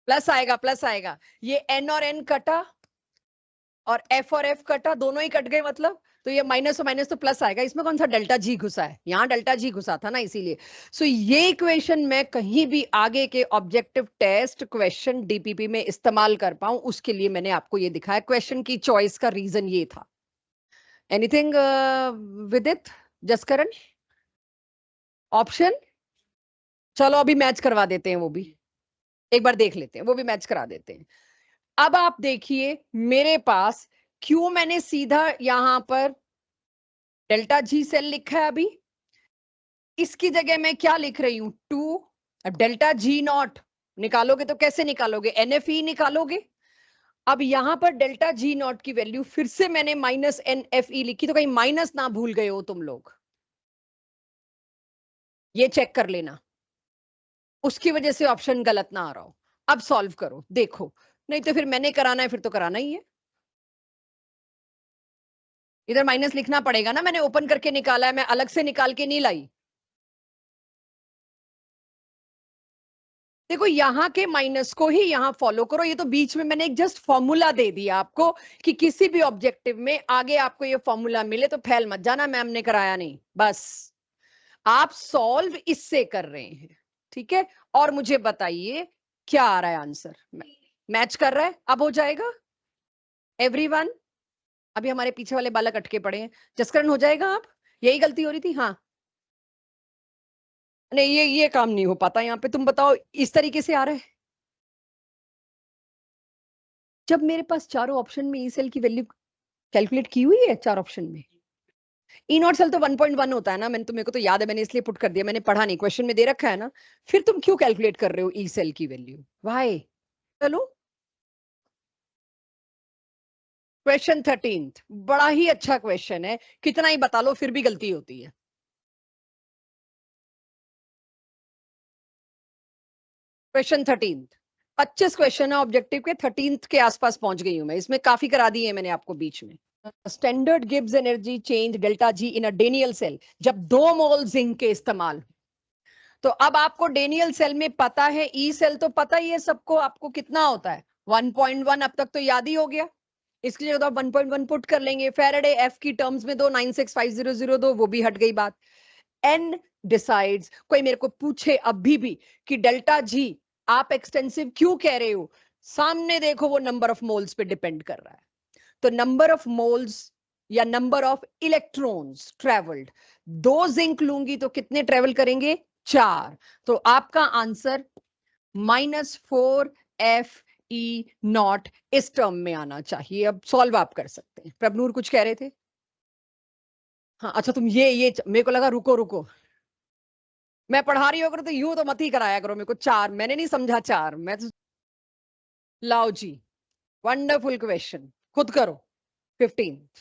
प्लस आएगा, प्लस आएगा। ये N और N कटा और F और F कटा, दोनों ही कट गए मतलब, तो ये माइनस और माइनस तो प्लस आएगा। इसमें कौन सा डेल्टा जी घुसा है? यहाँ डेल्टा जी घुसा था ना, इसीलिए। सो ये इक्वेशन मैं कहीं भी आगे के ऑब्जेक्टिव टेस्ट क्वेश्चन DPP में इस्तेमाल कर पाऊं, उसके लिए मैंने आपको ये दिखाया। क्वेश्चन की चॉइस का रीजन ये था। Anything with it Jaskaran? Option? चलो अभी मैच करवा देते हैं, वो भी एक बार देख लेते हैं, वो भी मैच करा देते हैं। अब आप देखिए मेरे पास, क्यों मैंने सीधा यहां पर डेल्टा जी सेल लिखा है अभी, इसकी जगह मैं क्या लिख रही हूं? 2। अब डेल्टा जी नॉट निकालोगे तो कैसे निकालोगे? NFE निकालोगे। अब यहां पर डेल्टा जी नॉट की वैल्यू फिर से मैंने माइनस NFE लिखी, तो कहीं माइनस ना भूल गए हो तुम लोग, ये चेक कर लेना, उसकी वजह से ऑप्शन गलत ना आ रहा हो। अब सॉल्व करो, देखो, नहीं तो फिर मैंने कराना है, फिर तो कराना ही है। इधर माइनस लिखना पड़ेगा ना, मैंने ओपन करके निकाला है, मैं अलग से निकाल के नहीं लाई। देखो यहाँ के माइनस को ही यहाँ फॉलो करो, ये तो बीच में मैंने एक जस्ट फॉर्मूला दे दिया आपको, कि किसी भी ऑब्जेक्टिव में आगे आपको ये फॉर्मूला मिले तो फैल मत जाना, मैम ने कराया नहीं, बस आप सॉल्व इससे कर रहे हैं, ठीक है? और मुझे बताइए क्या आ रहा है आंसर? मैच कर रहा है? अब हो जाएगा एवरीवन? अभी हमारे पीछे वाले बालक अटके पड़े हैं। जसकरण हो जाएगा? आप, यही गलती हो रही थी? हाँ, नहीं, ये काम नहीं हो पाता यहाँ पे। तुम बताओ, इस तरीके से आ रहा है? जब मेरे पास चारों ऑप्शन में ई सेल की वैल्यू कैलकुलेट की हुई है, चार ऑप्शन में, ई नॉट सेल तो 1.1 होता है ना, मैंने तो, मेरे को तो याद है, मैंने इसलिए पुट कर दिया, मैंने पढ़ा नहीं, क्वेश्चन में दे रखा है ना। फिर तुम क्यों कैलकुलेट कर रहे हो ई सेल की वैल्यू? वाई? चलो, क्वेश्चन 13 बड़ा ही अच्छा क्वेश्चन है, कितना ही बता लो फिर भी गलती होती है। क्वेश्चन 13, 25 क्वेश्चन है ऑब्जेक्टिव के, 13 के आसपास पहुंच गई हूं मैं, इसमें काफी करा दिए मैंने आपको बीच में। Standard Gibbs energy change delta G in a Daniell cell, जब 2 मोल जिंक के इस्तेमाल। तो अब आपको डेनियल सेल में पता है, ई सेल तो पता ही है सबको, आपको कितना होता है 1.1, अब तक तो याद ही हो गया। इसके लिए तो आप 1.1 पुट कर लेंगे। फेरेडे एफ की टर्म्स में दो, 965002, वो भी हट गई बात। एन डिसाइड्स, कोई मेरे को पूछे अभी भी कि डेल्टा जी आप एक्सटेंसिव क्यों कह रहे हो, सामने देखो वो नंबर ऑफ मोल्स पे डिपेंड कर रहा है। तो नंबर ऑफ मोल्स या number of electrons travelled, 2 zinc लूंगी तो कितने ट्रेवल करेंगे? 4। तो आपका आंसर -4 FE0 इस टर्म में आना चाहिए। अब सॉल्व आप कर सकते हैं। प्रभनूर कुछ कह रहे थे? हाँ, अच्छा, तुम ये मेरे को लगा रुको रुको, मैं पढ़ा रही होकर तो यूं तो मत ही कराया करो मेरे को। 4 मैंने नहीं समझा, 4 मैं तो। लाओ जी, वंडरफुल क्वेश्चन, खुद करो। 15th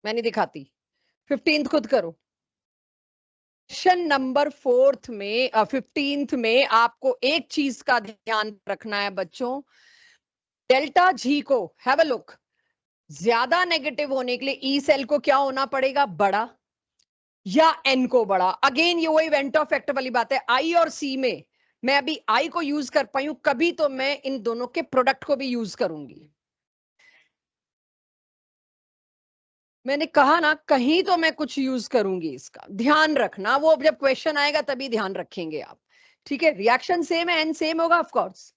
मैं नहीं दिखाती, 15th खुद करो। क्वेश्चन नंबर 4th में 15th में आपको एक चीज का ध्यान रखना है बच्चों, डेल्टा जी को हैव अ लुक, ज्यादा नेगेटिव होने के लिए ई सेल को क्या होना पड़ेगा? बड़ा, या एन को बड़ा। अगेन ये वही वेंटो फैक्टर वाली बात है, आई और सी में मैं अभी आई को यूज कर पाई हूं, कभी तो मैं इन दोनों के प्रोडक्ट को भी यूज करूंगी। मैंने कहा ना, कहीं तो मैं कुछ यूज करूंगी, इसका ध्यान रखना। वो जब क्वेश्चन आएगा तभी ध्यान रखेंगे आप, ठीक है? रिएक्शन सेम है, एन सेम होगा ऑफ कोर्स।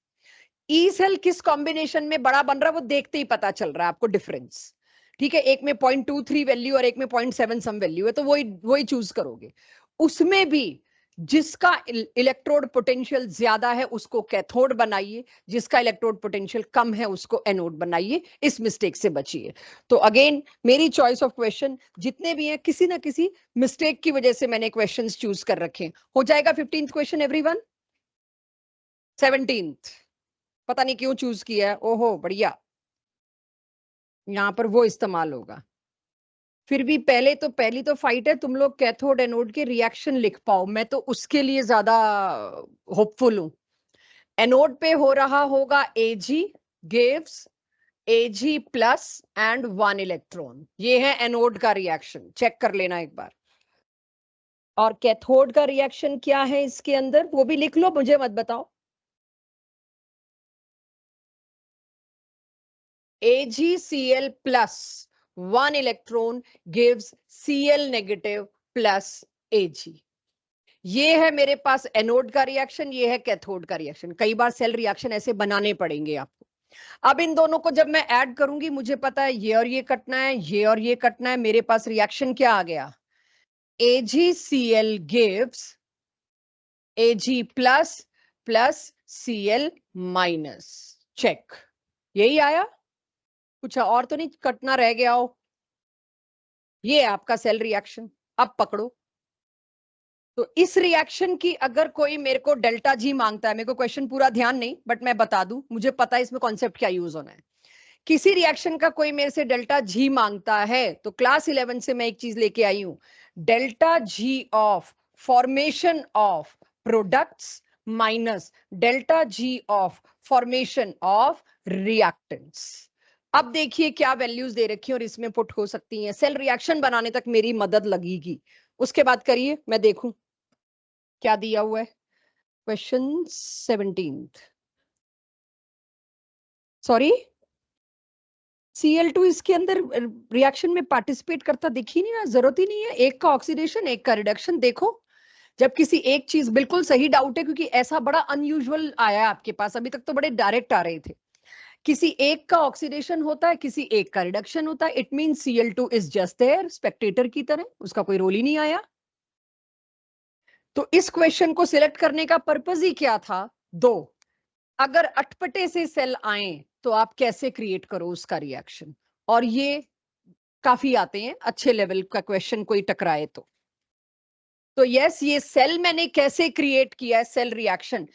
ई सेल किस कॉम्बिनेशन में बड़ा बन रहा है वो देखते ही पता चल रहा है आपको डिफरेंस, ठीक है? एक में 0.23 वैल्यू और एक में 0.7 सम वैल्यू है, तो वही वही चूज करोगे। उसमें भी जिसका इलेक्ट्रोड पोटेंशियल ज्यादा है उसको कैथोड बनाइए, जिसका इलेक्ट्रोड पोटेंशियल कम है उसको एनोड बनाइए, इस मिस्टेक से बचिए। तो अगेन मेरी चॉइस ऑफ क्वेश्चन जितने भी हैं, किसी ना किसी मिस्टेक की वजह से मैंने क्वेश्चंस चूज कर रखे हैं। हो जाएगा 15th क्वेश्चन एवरीवन? 17th पता नहीं क्यों चूज किया है, ओहो बढ़िया, यहां पर वो इस्तेमाल होगा। फिर भी पहली तो फाइट है, तुम लोग कैथोड एनोड के रिएक्शन लिख पाओ, मैं तो उसके लिए ज्यादा होपफुल हूं। एनोड पे हो रहा होगा Ag gives Ag plus and 1 electron, ये है एनोड का रिएक्शन, चेक कर लेना एक बार। और कैथोड का रिएक्शन क्या है इसके अंदर, वो भी लिख लो, मुझे मत बताओ। AgCl plus 1 electron gives Cl negative plus Ag। ये है मेरे पास एनोड का रिएक्शन, ये है कैथोड का रिएक्शन। कई बार सेल रिएक्शन ऐसे बनाने पड़ेंगे आपको। अब इन दोनों को जब मैं ऐड करूंगी, मुझे पता है ये और ये कटना है, ये और ये कटना है, मेरे पास रिएक्शन क्या आ गया, AgCl gives Ag plus plus Cl minus. Check, यही आया, कुछ और तो नहीं कटना रह गया हो। ये आपका सेल रिएक्शन, अब पकड़ो। तो इस रिएक्शन की अगर कोई मेरे को डेल्टा जी मांगता है, मेरे को क्वेश्चन पूरा ध्यान नहीं, बट मैं बता दूं, मुझे पता है इसमें कॉन्सेप्ट क्या यूज होना है। किसी रिएक्शन का कोई मेरे से डेल्टा जी मांगता है, तो क्लास 11 से मैं एक चीज लेके आई हूं, delta G of formation of products minus delta G of formation of reactants. अब देखिए क्या वैल्यूज दे रखी है और इसमें पुट हो सकती हैं, सेल रिएक्शन बनाने तक मेरी मदद लगेगी। उसके बाद करिए, मैं देखूं क्या दिया हुआ है। क्वेश्चन 17, सॉरी, Cl2 इसके अंदर रिएक्शन में पार्टिसिपेट करता दिख ही नहीं रहा, जरूरत ही नहीं है। एक का ऑक्सीडेशन, एक का रिडक्शन। देखो, जब किसी एक चीज, बिल्कुल सही डाउट है, क्योंकि ऐसा बड़ा अनयूजुअल आया आपके पास, अभी तक तो बड़े डायरेक्ट आ रहे थे। किसी एक का ऑक्सीडेशन होता है, किसी एक का रिडक्शन होता है, it mean Cl2 is just there spectator की तरह, उसका कोई रोल ही नहीं आया। तो इस क्वेश्चन को सिलेक्ट करने का पर्पज ही क्या था, दो, अगर अटपटे से सेल आए तो आप कैसे क्रिएट करो उसका रिएक्शन, और ये काफी आते हैं, अच्छे लेवल का क्वेश्चन कोई टकराए तो यस, ये सेल मैंने कैसे क्रिएट किया है, सेल रिएक्शन।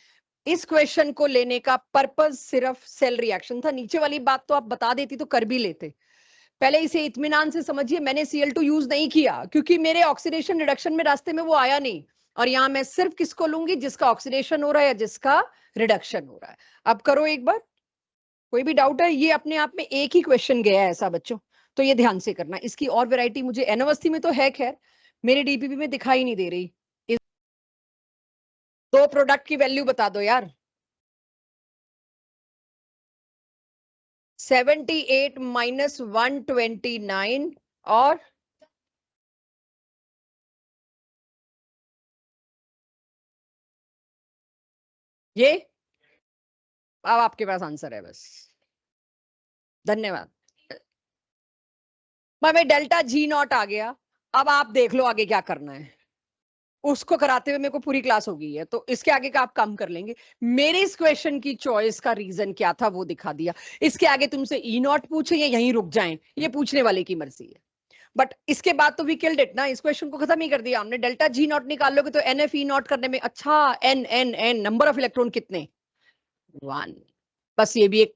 इस क्वेश्चन को लेने का पर्पस सिर्फ सेल रिएक्शन था। नीचे वाली बात तो आप बता देती तो कर भी लेते। पहले इसे इत्मीनान से समझिए, मैंने Cl2 यूज नहीं किया क्योंकि मेरे ऑक्सीडेशन रिडक्शन में रास्ते में वो आया नहीं, और यहां मैं सिर्फ किसको लूंगी, जिसका ऑक्सीडेशन हो रहा है या जिसका रिडक्शन हो रहा है। अब करो एक बार, कोई भी डाउट है, ये अपने आप में एक ही क्वेश्चन गया है ऐसा बच्चों, तो ये ध्यान से करना। इसकी और वैरायटी मुझे एनवस्थी में तो है, खैर मेरे डीपीपी में दिखाई नहीं दे रही। इस दो प्रोडक्ट की वैल्यू बता दो यार। 78 माइनस 129 और ये, अब आपके पास आंसर है बस, धन्यवाद। मैं डेल्टा जी नॉट आ गया। अब आप देख लो आगे क्या करना है, उसको कराते हुए मेरे को पूरी क्लास हो गई है, तो इसके आगे का आप काम कर लेंगे। मेरे इस क्वेश्चन की चॉइस का रीजन क्या था वो दिखा दिया। इसके आगे तुमसे ई नॉट पूछे या यहीं रुक जाएं, ये पूछने वाले की मर्जी है। बट इसके बाद तो वी किल्ड इट ना, इस क्वेश्चन को खत्म ही कर दिया हमने। डेल्टा जी नॉट निकाल लोगे तो एन एफ ई नॉट करने में, अच्छा n n n number of electron कितने, 1। बस ये भी एक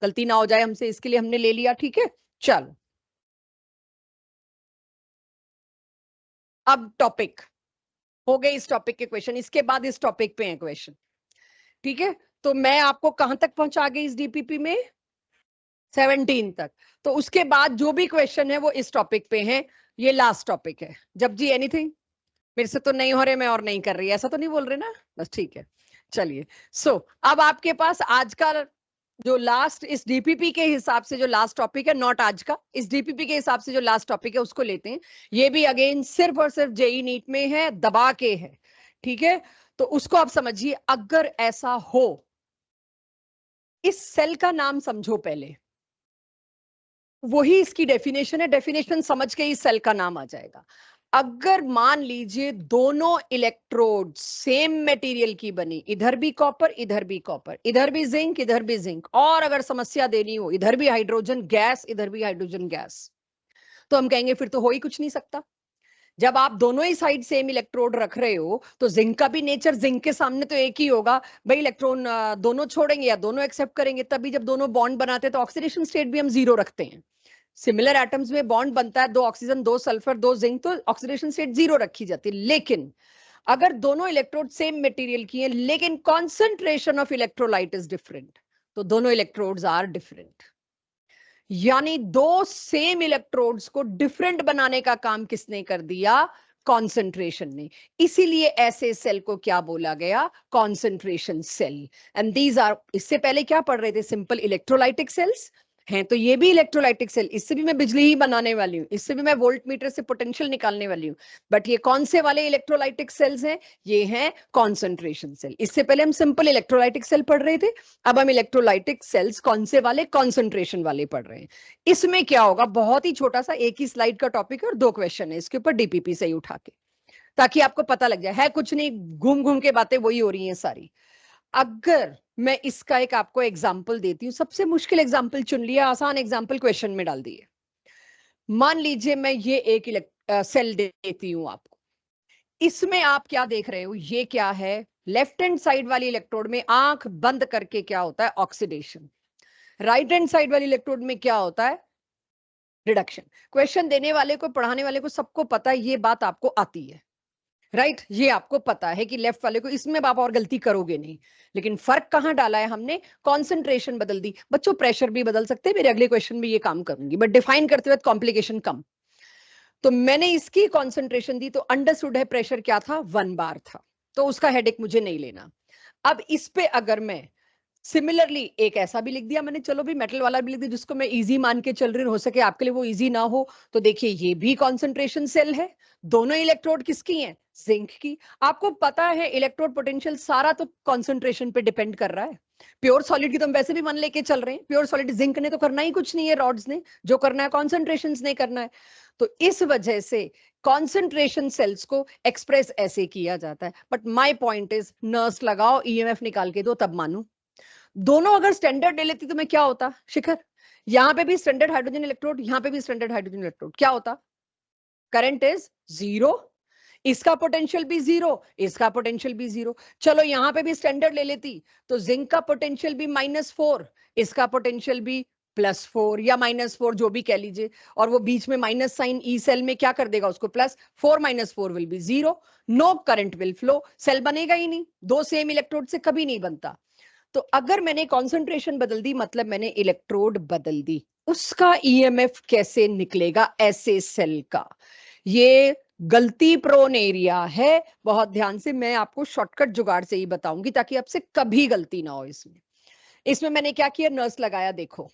गलती ना हो जाए हमसे, इसके लिए हमने ले लिया, ठीक है। चलो, अब टॉपिक हो गए, इस टॉपिक के क्वेश्चन, इसके बाद इस टॉपिक पे है क्वेश्चन, ठीक है। तो मैं आपको कहां तक पहुंचा गई इस डीपीपी में, 17 तक। तो उसके बाद जो भी क्वेश्चन है वो इस टॉपिक पे है, ये लास्ट टॉपिक है। जब जी एनीथिंग, मेरे से तो नहीं हो रहे, मैं और नहीं कर रही, ऐसा तो नहीं बोल रहे ना, बस ठीक है। चलिए, अब आपके पास आज का जो लास्ट, इस डीपीपी के हिसाब से जो लास्ट टॉपिक है, नॉट आज का, इस डीपीपी के हिसाब से जो लास्ट टॉपिक है उसको लेते हैं। ये भी अगेन सिर्फ और सिर्फ जेई नीट में है, दबा के है, ठीक है। तो उसको आप समझिए, अगर ऐसा हो, इस सेल का नाम समझो पहले, वही इसकी डेफिनेशन है, डेफिनेशन समझ के ही सेल का नाम आ जाएगा। अगर मान लीजिए दोनों इलेक्ट्रोड सेम मटेरियल की बनी, इधर भी कॉपर इधर भी कॉपर, इधर भी जिंक इधर भी जिंक, और अगर समस्या देनी हो इधर भी हाइड्रोजन गैस इधर भी हाइड्रोजन गैस, तो हम कहेंगे फिर तो हो ही कुछ नहीं सकता। जब आप दोनों ही साइड सेम इलेक्ट्रोड रख रहे हो, तो जिंक का भी नेचर जिंक के सामने तो एक ही होगा भाई, इलेक्ट्रॉन दोनों छोड़ेंगे या दोनों एक्सेप्ट करेंगे। तभी जब दोनों बॉन्ड बनाते हैं तो ऑक्सीडेशन स्टेट भी हम जीरो रखते हैं। सिमिलर एटम्स में बॉन्ड बनता है, 2 ऑक्सीजन 2 सल्फर 2 जिंक, तो ऑक्सीडेशन स्टेट 0 रखी जाती है। लेकिन अगर दोनों इलेक्ट्रोड सेम मटेरियल की हैं लेकिन concentration of electrolyte is different, तो दोनों इलेक्ट्रोड्स आर डिफरेंट। यानी दो सेम इलेक्ट्रोड्स को डिफरेंट बनाने का काम किसने कर दिया? कॉन्सेंट्रेशन ने। इसीलिए ऐसे सेल को क्या बोला गया? Concentration cell. And these are, इससे पहले क्या पढ़ रहे थे? सिंपल इलेक्ट्रोलाइटिक सेल्स हैं, तो ये भी इलेक्ट्रोलाइटिक सेल, इससे भी मैं बिजली ही बनाने वाली हूँ, इससे भी मैं वोल्ट मीटर से पोटेंशियल निकालने वाली हूँ। बट ये कौन से वाले इलेक्ट्रोलाइटिक सेल्स हैं? ये हैं कॉन्सेंट्रेशन सेल। इससे पहले हम सिंपल इलेक्ट्रोलाइटिक सेल पढ़ रहे थे, अब हम इलेक्ट्रोलाइटिक सेल्स कौन से वाले? कॉन्सेंट्रेशन वाले पढ़ रहे हैं। इसमें क्या होगा? बहुत ही छोटा सा, एक ही स्लाइड का टॉपिक है और 2 क्वेश्चन है इसके ऊपर डीपीपी से ही उठा के, ताकि आपको पता लग जाए। है कुछ नहीं, घूम घूम के बातें वही हो रही हैं सारी। अगर मैं इसका एक आपको एग्जाम्पल देती हूँ, सबसे मुश्किल एग्जाम्पल चुन लिया, आसान एग्जाम्पल क्वेश्चन में डाल दिए। मान लीजिए मैं ये एक सेल देती हूं आपको, इसमें आप क्या देख रहे हो? ये क्या है? लेफ्ट हैंड साइड वाली इलेक्ट्रोड में आंख बंद करके क्या होता है? ऑक्सीडेशन। राइट हैंड साइड वाली इलेक्ट्रोड में क्या होता है? रिडक्शन। क्वेश्चन देने वाले को, पढ़ाने वाले को सबको पता है, ये बात आपको आती है, राइट? ये आपको पता है कि लेफ्ट वाले को, इसमें आप और गलती करोगे नहीं। लेकिन फर्क कहां डाला है हमने? कंसंट्रेशन बदल दी। बच्चों प्रेशर भी बदल सकते हैं, मेरे अगले क्वेश्चन में ये काम करूंगी, बट डिफाइन करते हुए कॉम्प्लिकेशन कम। तो मैंने इसकी कंसंट्रेशन दी, तो अंडरस्टूड है प्रेशर क्या था? 1 बार था, तो उसका हेडेक मुझे नहीं लेना। अब इस पे अगर मैं सिमिलरली एक ऐसा भी लिख दिया मैंने, चलो भी मेटल वाला भी लिख दिया, जिसको मैं इजी मान के चल रही हूँ, हो सके आपके लिए वो इजी ना हो, तो देखिए ये भी कॉन्सेंट्रेशन सेल है। दोनों इलेक्ट्रोड किसकी हैं? जिंक की। आपको पता है इलेक्ट्रोड पोटेंशियल सारा तो कॉन्सेंट्रेशन पे डिपेंड कर रहा है। प्योर सॉलिड की तो हम वैसे भी मान लेके चल रहे हैं, प्योर सॉलिड जिंक ने तो करना ही कुछ नहीं है, रॉड्स ने जो करना है कॉन्सेंट्रेशन ने करना है। तो इस वजह से कॉन्सेंट्रेशन सेल्स को एक्सप्रेस ऐसे किया जाता है। But my point is, nurse लगाओ, ईएमएफ निकाल के दो, तब मानू। दोनों अगर स्टैंडर्ड ले लेती तो मैं क्या होता शिखर? यहां पे भी स्टैंडर्ड हाइड्रोजन इलेक्ट्रोड, यहां पे भी स्टैंडर्ड हाइड्रोजन इलेक्ट्रोड, क्या होता? करंट इज 0, इसका पोटेंशियल भी 0, इसका पोटेंशियल भी 0। चलो यहां पे भी स्टैंडर्ड ले लेती, तो जिंक का पोटेंशियल भी -4, इसका पोटेंशियल भी +4 या -4, जो भी कह लीजिए, और वो बीच में माइनस साइन ई सेल में क्या कर देगा उसको? +4 -4 will be 0, no current will flow, cell बनेगा ही नहीं, दो सेम इलेक्ट्रोड से कभी नहीं बनता। तो अगर मैंने कॉन्सेंट्रेशन बदल दी, मतलब मैंने इलेक्ट्रोड बदल दी, उसका ईएमएफ कैसे निकलेगा ऐसे सेल का? ये गलती प्रोन एरिया है। बहुत ध्यान से, मैं आपको शॉर्टकट जुगाड़ से ही बताऊंगी ताकि आपसे कभी गलती ना हो। इसमें मैंने क्या किया? नर्स लगाया। देखो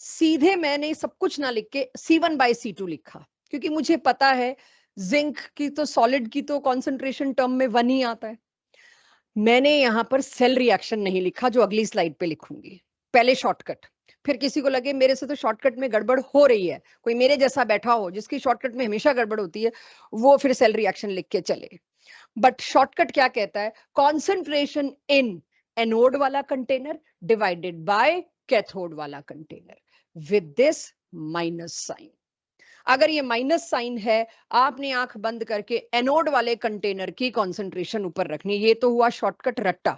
सीधे मैंने सब कुछ ना लिख के C1/C2 लिखा, क्योंकि मुझे पता है जिंक की तो, सॉलिड की तो कॉन्सेंट्रेशन टर्म में 1 ही आता है। मैंने यहां पर सेल रिएक्शन नहीं लिखा, जो अगली स्लाइड पे लिखूंगी। पहले शॉर्टकट, फिर किसी को लगे मेरे से तो शॉर्टकट में गड़बड़ हो रही है, कोई मेरे जैसा बैठा हो जिसकी शॉर्टकट में हमेशा गड़बड़ होती है, वो फिर सेल रिएक्शन लिख के चले। बट शॉर्टकट क्या कहता है? कॉन्सेंट्रेशन इन एनोड वाला कंटेनर डिवाइडेड बाय कैथोड वाला container, with this minus sign. अगर ये माइनस साइन है, आपने आंख बंद करके एनोड वाले कंटेनर की कॉन्सेंट्रेशन ऊपर रखनी, ये तो हुआ शॉर्टकट रट्टा।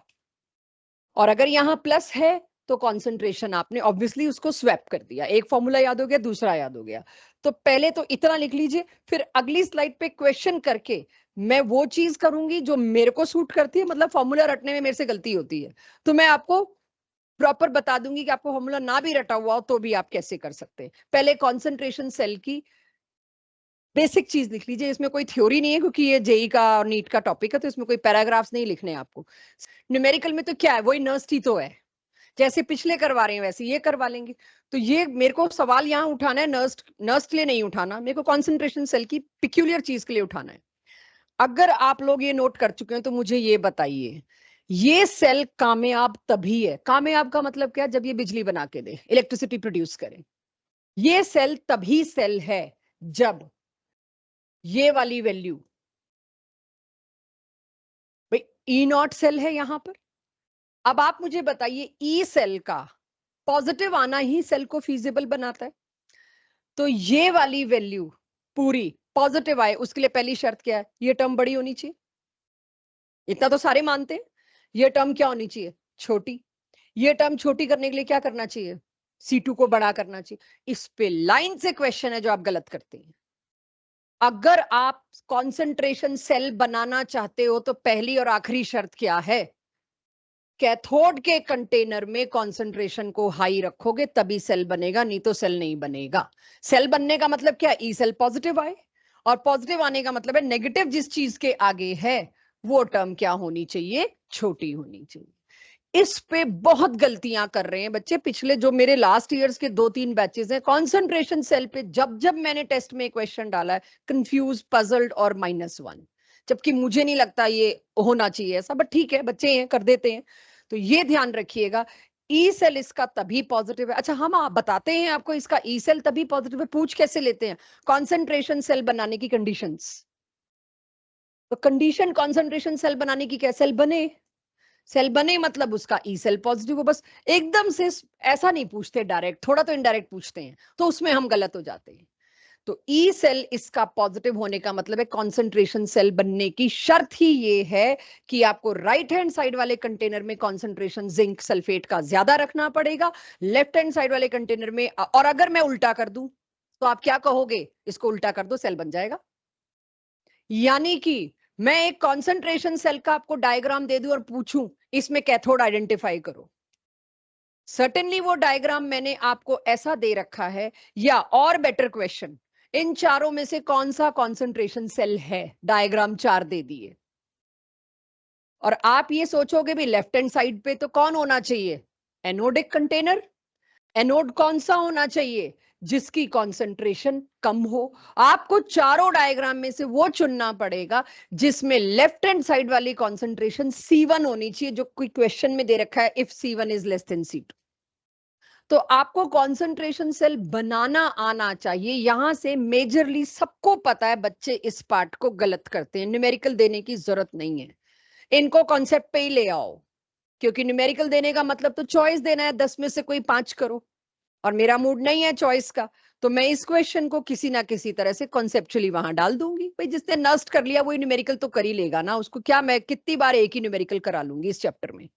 और अगर यहां प्लस है तो कॉन्सेंट्रेशन आपने ऑब्वियसली उसको स्वैप कर दिया, एक फॉर्मूला याद हो गया, दूसरा याद हो गया। तो पहले तो इतना लिख लीजिए, फिर अगली स्लाइड पे क्वेश्चन करके मैं वो चीज करूंगी जो मेरे को सूट करती है, मतलब फॉर्मूला रटने में मेरे से गलती होती है, तो मैं आपको प्रॉपर बता दूंगी कि आपको फॉर्मूला ना भी रटा हुआ हो तो भी आप कैसे कर सकते हैं। पहले कॉन्सेंट्रेशन सेल की बेसिक चीज लिख लीजिए, इसमें कोई थ्योरी नहीं है, क्योंकि ये जेई का और नीट का टॉपिक है, तो इसमें कोई पैराग्राफ्स नहीं लिखने आपको। न्यूमेरिकल में तो क्या है, वही नर्स ही तो है, जैसे पिछले करवा रहे हैं वैसे ये करवा लेंगे। तो ये मेरे को सवाल यहाँ उठाना है, नर्स नर्स के लिए नहीं उठाना, मेरे को कॉन्सेंट्रेशन सेल की पिक्यूलियर चीज के लिए उठाना है। अगर आप लोग ये नोट कर चुके हैं तो मुझे ये बताइए, ये सेल कामयाब तभी है, कामयाब का मतलब क्या? जब ये बिजली बना के दे, इलेक्ट्रिसिटी प्रोड्यूस करे। ये सेल तभी सेल है जब ये वाली वैल्यू, भाई E0 सेल है यहां पर। अब आप मुझे बताइए, ई सेल का पॉजिटिव आना ही सेल को फीजिबल बनाता है, तो ये वाली वैल्यू पूरी पॉजिटिव आए उसके लिए पहली शर्त क्या है? ये टर्म बड़ी होनी चाहिए, इतना तो सारे मानते हैं। ये टर्म क्या होनी चाहिए? छोटी। ये टर्म छोटी करने के लिए क्या करना चाहिए? C2 को बड़ा करना चाहिए। इस पे लाइन से क्वेश्चन है जो आप गलत करते हैं। अगर आप कंसंट्रेशन सेल बनाना चाहते हो तो पहली और आखिरी शर्त क्या है? कैथोड के कंटेनर में कंसंट्रेशन को हाई रखोगे तभी सेल बनेगा, नहीं तो सेल नहीं बनेगा। सेल बनने का मतलब क्या? ई सेल पॉजिटिव आए, और पॉजिटिव आने का मतलब है नेगेटिव जिस चीज के आगे है वो टर्म क्या होनी चाहिए? छोटी होनी चाहिए। इस पे बहुत गलतियां कर रहे हैं बच्चे। पिछले जो मेरे लास्ट ईयर्स के 2-3 बैचेस हैं, कंसंट्रेशन सेल पे जब जब मैंने टेस्ट में क्वेश्चन डाला है, कंफ्यूज, पजल्ड और -1, जबकि मुझे नहीं लगता ये होना चाहिए ऐसा, बट ठीक है, बच्चे हैं, कर देते हैं। तो ये ध्यान रखिएगा, ई सेल इसका तभी पॉजिटिव है। अच्छा, हम आप बताते हैं आपको इसका ई सेल तभी पॉजिटिव है, पूछ कैसे लेते हैं? कंसंट्रेशन सेल बनाने की कंडीशंस। तो कंडीशन कंसंट्रेशन सेल बनाने की क्या? सेल बने। सेल बने मतलब उसका ई सेल पॉजिटिव हो। बस एकदम से ऐसा नहीं पूछते डायरेक्ट, थोड़ा तो इनडायरेक्ट पूछते हैं, तो उसमें हम गलत हो जाते हैं। तो ई सेल इसका पॉजिटिव होने का मतलब है कंसंट्रेशन सेल बनने की शर्त ही ये है कि आपको राइट हैंड साइड वाले कंटेनर में कंसंट्रेशन जिंक सल्फेट का ज्यादा रखना पड़ेगा, लेफ्ट हैंड साइड वाले कंटेनर में। और अगर मैं उल्टा कर दूं तो आप क्या कहोगे? इसको उल्टा कर दो, सेल बन जाएगा। यानी कि मैं एक कंसंट्रेशन सेल का आपको डायग्राम दे दूं और पूछूं इसमें कैथोड आइडेंटिफाई करो, सर्टेनली वो डायग्राम मैंने आपको ऐसा दे रखा है। या और बेटर क्वेश्चन, इन चारों में से कौन सा कंसंट्रेशन सेल है? डायग्राम 4 दे दिए, और आप ये सोचोगे भी लेफ्ट हैंड साइड पे तो कौन होना चाहिए? Anodic container. एनोड कौन सा होना चाहिए? जिसकी कंसंट्रेशन कम हो। आपको चारों डायग्राम में से वो चुनना पड़ेगा जिसमें लेफ्ट हैंड साइड वाली कंसंट्रेशन C1 होनी चाहिए, जो कोई क्वेश्चन में दे रखा है, if C1 is less than C2। तो आपको कंसंट्रेशन सेल बनाना आना चाहिए। यहां से मेजरली सबको पता है, बच्चे इस पार्ट को गलत करते हैं। न्यूमेरिकल देने की जरूरत नहीं है, इनको कॉन्सेप्ट पे ही ले आओ, क्योंकि न्यूमेरिकल देने का मतलब तो चॉइस देना है, 10 में से कोई 5 करो, और मेरा मूड नहीं है चॉइस का। तो मैं इस क्वेश्चन को किसी ना किसी तरह से कॉन्सेप्चुअली वहां डाल दूंगी। भाई जिसने नस्ट कर लिया वही न्यूमेरिकल तो कर ही लेगा ना, उसको क्या मैं कितनी बार एक ही न्यूमेरिकल करा लूंगी इस चैप्टर में।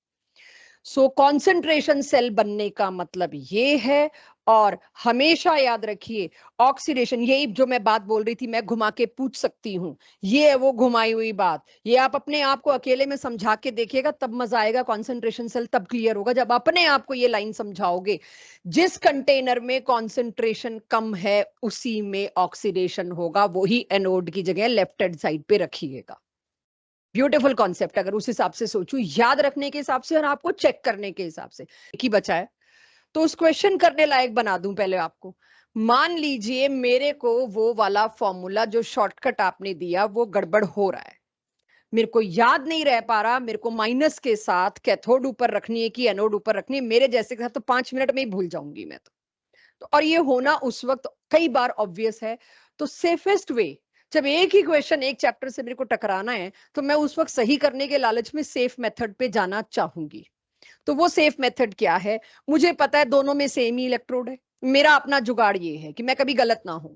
सो कंसंट्रेशन सेल बनने का मतलब ये है। और हमेशा याद रखिए, ऑक्सीडेशन, यही जो मैं बात बोल रही थी, मैं घुमा के पूछ सकती हूं, ये है वो घुमाई हुई बात। ये आप अपने आप को अकेले में समझा के देखिएगा, तब मजा आएगा। कंसंट्रेशन सेल तब क्लियर होगा जब अपने आप को ये लाइन समझाओगे, जिस कंटेनर में कंसंट्रेशन कम है उसी में ऑक्सीडेशन होगा, वही एनोड की जगह लेफ्ट हैंड साइड पे रखिएगा। ब्यूटीफुल कॉन्सेप्ट, अगर उस हिसाब से सोचूं, याद रखने के हिसाब से और आपको चेक करने के हिसाब से। एक ही बचा है तो उस क्वेश्चन करने लायक बना दूं पहले आपको। मान लीजिए मेरे को वो वाला फॉर्मूला जो शॉर्टकट आपने दिया वो गड़बड़ हो रहा है, मेरे को याद नहीं रह पा रहा, मेरे को माइनस के साथ कैथोड ऊपर रखनी है कि एनोड ऊपर रखनी है, मेरे जैसे के साथ तो 5 मिनट में ही भूल जाऊंगी मैं तो और ये होना उस वक्त कई बार ऑब्वियस है। तो सेफेस्ट वे, जब एक ही क्वेश्चन एक चैप्टर से मेरे को टकराना है, तो मैं उस वक्त सही करने के लालच में सेफ मेथड पे जाना चाहूंगी। तो वो सेफ मेथड क्या है? मुझे पता है दोनों में सेम ही इलेक्ट्रोड है, मेरा अपना जुगाड़ ये है कि मैं कभी गलत ना हूं।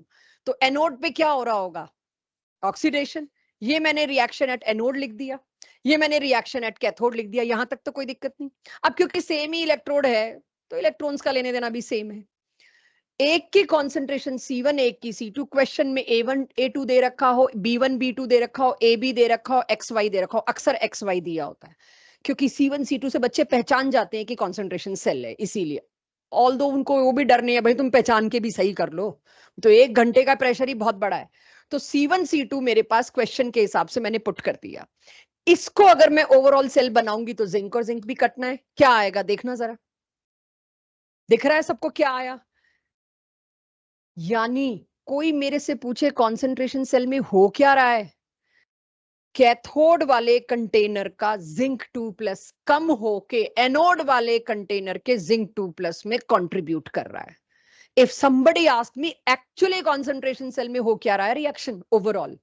तो एनोड पे क्या हो रहा होगा? ऑक्सीडेशन। ये मैंने रिएक्शन एट एनोड लिख दिया, ये मैंने रिएक्शन एट कैथोड लिख दिया, यहां तक तो कोई दिक्कत नहीं। अब क्योंकि सेम ही इलेक्ट्रोड है तो इलेक्ट्रॉन्स का लेने देना भी सेम है। एक की कॉन्सेंट्रेशन C1, एक की C2, क्वेश्चन में A1 A2 दे रखा हो, B1 B2 दे रखा हो, AB दे रखा हो, XY दे रखा हो, अक्सर XY दिया होता है क्योंकि C1 C2 से बच्चे पहचान जाते हैं कि कॉन्सेंट्रेशन सेल है, इसीलिए। ऑल दो उनको वो भी डर नहीं है, भाई तुम पहचान के भी सही कर लो, तो 1 घंटे का प्रेशर ही बहुत बड़ा है। तो C1 C2 मेरे पास क्वेश्चन के हिसाब से मैंने पुट कर दिया। इसको अगर मैं ओवरऑल सेल बनाऊंगी तो जिंक और जिंक भी कटना है, क्या आएगा देखना जरा, दिख रहा है सबको क्या आया? यानी कोई मेरे से पूछे कंसंट्रेशन सेल में हो क्या रहा है, कैथोड वाले कंटेनर का जिंक 2+ कम होके एनोड वाले कंटेनर के जिंक 2+ में कंट्रीब्यूट कर रहा है। If somebody asked me actually concentration cell में हो क्या रहा है रिएक्शन ओवरऑल,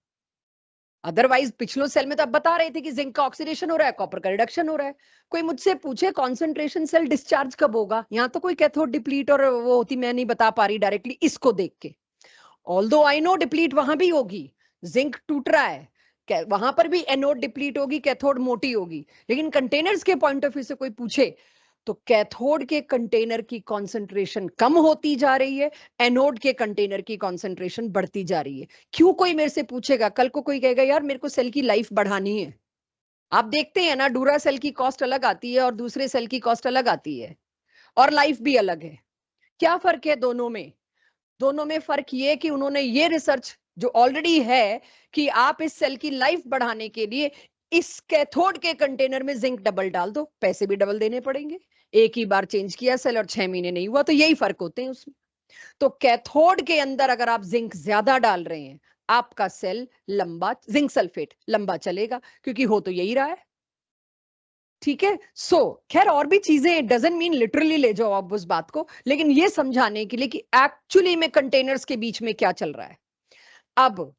अदरवाइज पिछले सेल में तो आप बता रहे थे कि जिंक का ऑक्सीडेशन हो रहा है, कॉपर का रिडक्शन हो रहा है। कोई मुझसे पूछे कंसंट्रेशन सेल डिस्चार्ज कब होगा, यहां तो कोई कैथोड डिप्लीट और वो होती, मैं नहीं बता पा रही डायरेक्टली इसको देख के। ऑल्दो आई नो डिप्लीट वहां भी होगी, जिंक टूट रहा है, वहां पर भी एनोड डिप्लीट होगी, कैथोड मोटी होगी, लेकिन कंटेनर्स के पॉइंट ऑफ व्यू से कोई पूछे तो कैथोड के कंटेनर की कॉन्सेंट्रेशन कम होती जा रही है, एनोड के कंटेनर की कॉन्सेंट्रेशन बढ़ती जा रही है। क्यों? कोई मेरे से पूछेगा, कल को कोई कहेगा यार मेरे को सेल की लाइफ बढ़ानी है। आप देखते हैं ना, डूरा सेल की कॉस्ट अलग आती है और दूसरे सेल की कॉस्ट अलग आती है, और लाइफ भी अलग है। क्या फर्क है दोनों में? दोनों में फर्क ये कि उन्होंने ये रिसर्च जो ऑलरेडी है कि आप इस सेल की लाइफ बढ़ाने के लिए इस कैथोड के कंटेनर में जिंक डबल डाल दो, पैसे भी डबल देने पड़ेंगे। एक ही बार चेंज किया सेल और 6 महीने नहीं हुआ, तो यही फर्क होते हैं उसमें। तो कैथोड के अंदर अगर आप जिंक ज्यादा डाल रहे हैं, आपका सेल लंबा, जिंक सल्फेट लंबा चलेगा, क्योंकि हो तो यही रहा है। ठीक है। खैर और भी चीजें, डजंट मीन लिटरली ले जाओ आप उस बात को, लेकिन ये समझाने के लिए कि एक्चुअली में कंटेनर्स के बीच में क्या चल रहा है। अब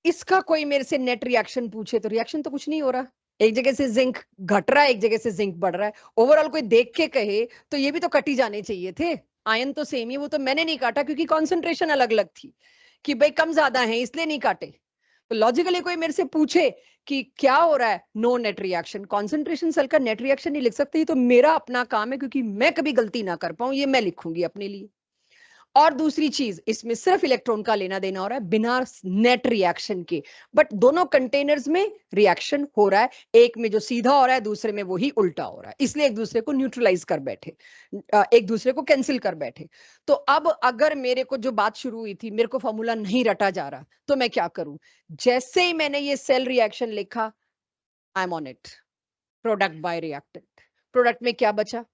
इसका कोई मेरे से नेट रिएक्शन पूछे तो रिएक्शन तो कुछ नहीं हो रहा। एक जगह से जिंक घट रहा है, एक जगह से जिंक बढ़ रहा है। ओवरऑल कोई देख के कहे तो ये भी तो कट ही जाने चाहिए थे। आयन तो सेम ही, वो तो मैंने नहीं काटा क्योंकि कॉन्सेंट्रेशन अलग अलग थी कि भाई कम ज्यादा है इसलिए नहीं काटे। तो लॉजिकली कोई मेरे से पूछे कि क्या हो रहा है, no net reaction, concentration cell का नेट रिएक्शन नहीं लिख सकते, ये तो मेरा अपना काम है, क्योंकि मैं कभी गलती ना कर पाऊं, ये मैं लिखूंगी अपने लिए। और दूसरी चीज, इसमें सिर्फ इलेक्ट्रॉन का लेना देना हो रहा है बिना नेट रिएक्शन के, बट दोनों कंटेनर्स में रिएक्शन हो रहा है, एक में जो सीधा हो रहा है दूसरे में वही उल्टा हो रहा है, इसलिए एक दूसरे को न्यूट्रलाइज कर बैठे, एक दूसरे को कैंसिल कर बैठे। तो अब अगर मेरे को जो बात शुरू हुई थी, मेरे को फॉर्मूला नहीं रटा जा रहा, तो मैं क्या करूं? जैसे ही मैंने ये सेल रिएक्शन लिखा, I am on it, product by reactant. Product में क्या बचा?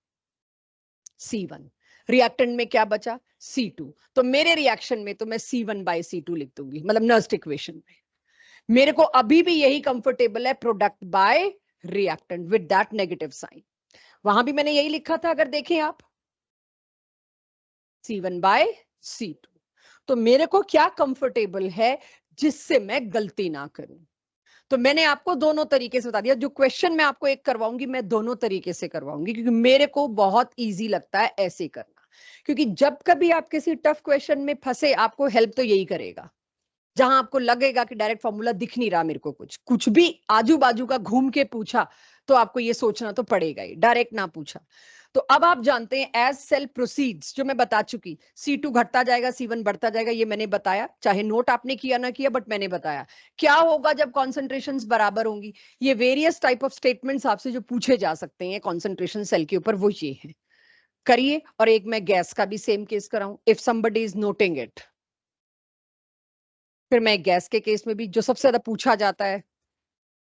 C1। रिएक्टेंट में क्या बचा? C2। तो मेरे रिएक्शन में तो मैं C1 बाय C2 लिख दूंगी, मतलब नर्स्ट इक्वेशन में। मेरे को अभी भी यही कंफर्टेबल है, product by reactant with that negative sign. वहां भी मैंने यही लिखा था, अगर देखें आप, C1 बाय C2। तो मेरे को क्या कंफर्टेबल है जिससे मैं गलती ना करूं? तो मैंने आपको दोनों तरीके से बता दिया। जो क्वेश्चन मैं आपको एक करवाऊंगी, मैं दोनों तरीके से करवाऊंगी, क्योंकि मेरे को बहुत इजी लगता है ऐसे करना। क्योंकि जब कभी आप किसी टफ क्वेश्चन में फंसे, आपको हेल्प तो यही करेगा। जहां आपको लगेगा कि डायरेक्ट फॉर्मूला दिख नहीं रहा मेरे को, कुछ भी आजू बाजू का घूम के पूछा, तो आपको ये सोचना तो पड़ेगा ही, डायरेक्ट ना पूछा। तो अब आप जानते हैं एज सेल प्रोसीड्स, जो मैं बता चुकी, C2 घटता जाएगा, C1 बढ़ता जाएगा, ये मैंने बताया, चाहे नोट आपने किया ना किया, बट मैंने बताया। क्या होगा जब कॉन्सेंट्रेशंस बराबर होंगी? ये वेरियस टाइप ऑफ स्टेटमेंट्स आपसे जो पूछे जा सकते हैं कॉन्सेंट्रेशन सेल के ऊपर, वो ये है। करिए। और एक मैं गैस का भी सेम केस कराऊं, if somebody is noting it. फिर मैं गैस के केस में भी, जो सबसे ज्यादा पूछा जाता है,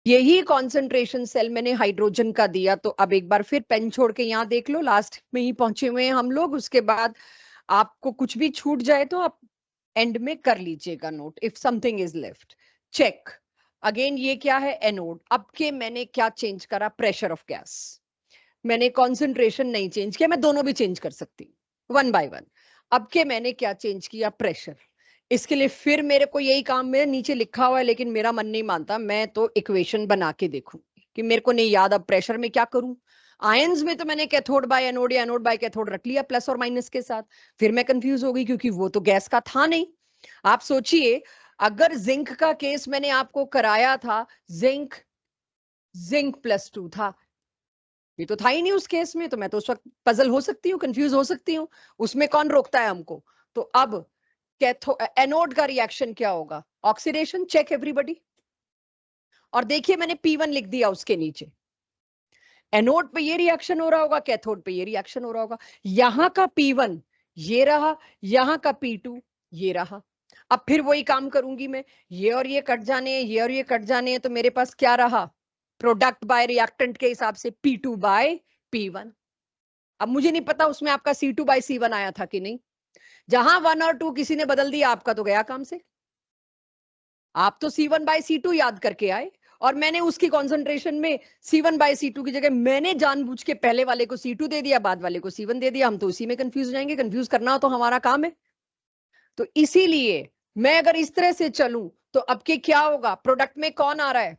यही कॉन्सेंट्रेशन सेल मैंने हाइड्रोजन का दिया। तो अब एक बार फिर पेन छोड़ के यहां देख लो, लास्ट में ही पहुंचे हुए हैं हम लोग। उसके बाद आपको कुछ भी छूट जाए तो आप एंड में कर लीजिएगा note, if something is left. Check again, ये क्या है? एनोड। अब के मैंने क्या चेंज करा? Pressure of gas. मैंने कॉन्सेंट्रेशन नहीं चेंज किया, मैं दोनों भी चेंज कर सकती हूँ वन बाय वन। अब के मैंने क्या चेंज किया? प्रेशर। इसके लिए फिर मेरे को यही काम, मेरे नीचे लिखा हुआ है लेकिन मेरा मन नहीं मानता, मैं तो इक्वेशन बना के देखूं कि मेरे को नहीं याद अब प्रेशर में क्या करूं। आयंस में तो मैंने कैथोड बाय एनोड या एनोड बाय कैथोड रख लिया, प्लस और माइनस के साथ। फिर मैं कंफ्यूज हो गई क्योंकि वो तो गैस का था नहीं। आप सोचिए, अगर जिंक का केस मैंने आपको कराया था, जिंक जिंक +2 था, ये तो था ही नहीं उस केस में, तो मैं तो उस वक्त पजल हो सकती हूँ, कंफ्यूज हो सकती हूँ। उसमें कौन रोकता है हमको? तो अब कैथो एनोड का रिएक्शन क्या होगा? ऑक्सीडेशन। Check everybody. और देखिए मैंने P1 लिख दिया उसके नीचे। एनोड पे ये रिएक्शन हो रहा होगा, कैथोड पे ये रिएक्शन हो रहा होगा। यहां का P1 ये रहा, यहां का P2 ये रहा। अब फिर वही काम करूंगी मैं, ये और ये कट जाने हैं, ये और ये कट जाने हैं, तो मेरे पास क्या रहा? प्रोडक्ट बाय रिएक्टेंट के हिसाब से P2 बाय P1। अब मुझे नहीं पता उसमें आपका C2 बाय C1 आया था कि नहीं। जहां 1 और 2 किसी ने बदल दिया, आपका तो गया काम से। आप तो C1 बाय C2 याद करके आए, और मैंने उसकी कॉन्सेंट्रेशन में C1 बाय C2 की जगह मैंने जानबूझ के पहले वाले को C2 दे दिया, बाद वाले को C1 दे दिया। हम तो उसी में कंफ्यूज हो जाएंगे, कंफ्यूज करना हो तो हमारा काम है। तो इसीलिए मैं अगर इस तरह से चलूं तो अब के क्या होगा? प्रोडक्ट में कौन आ रहा है?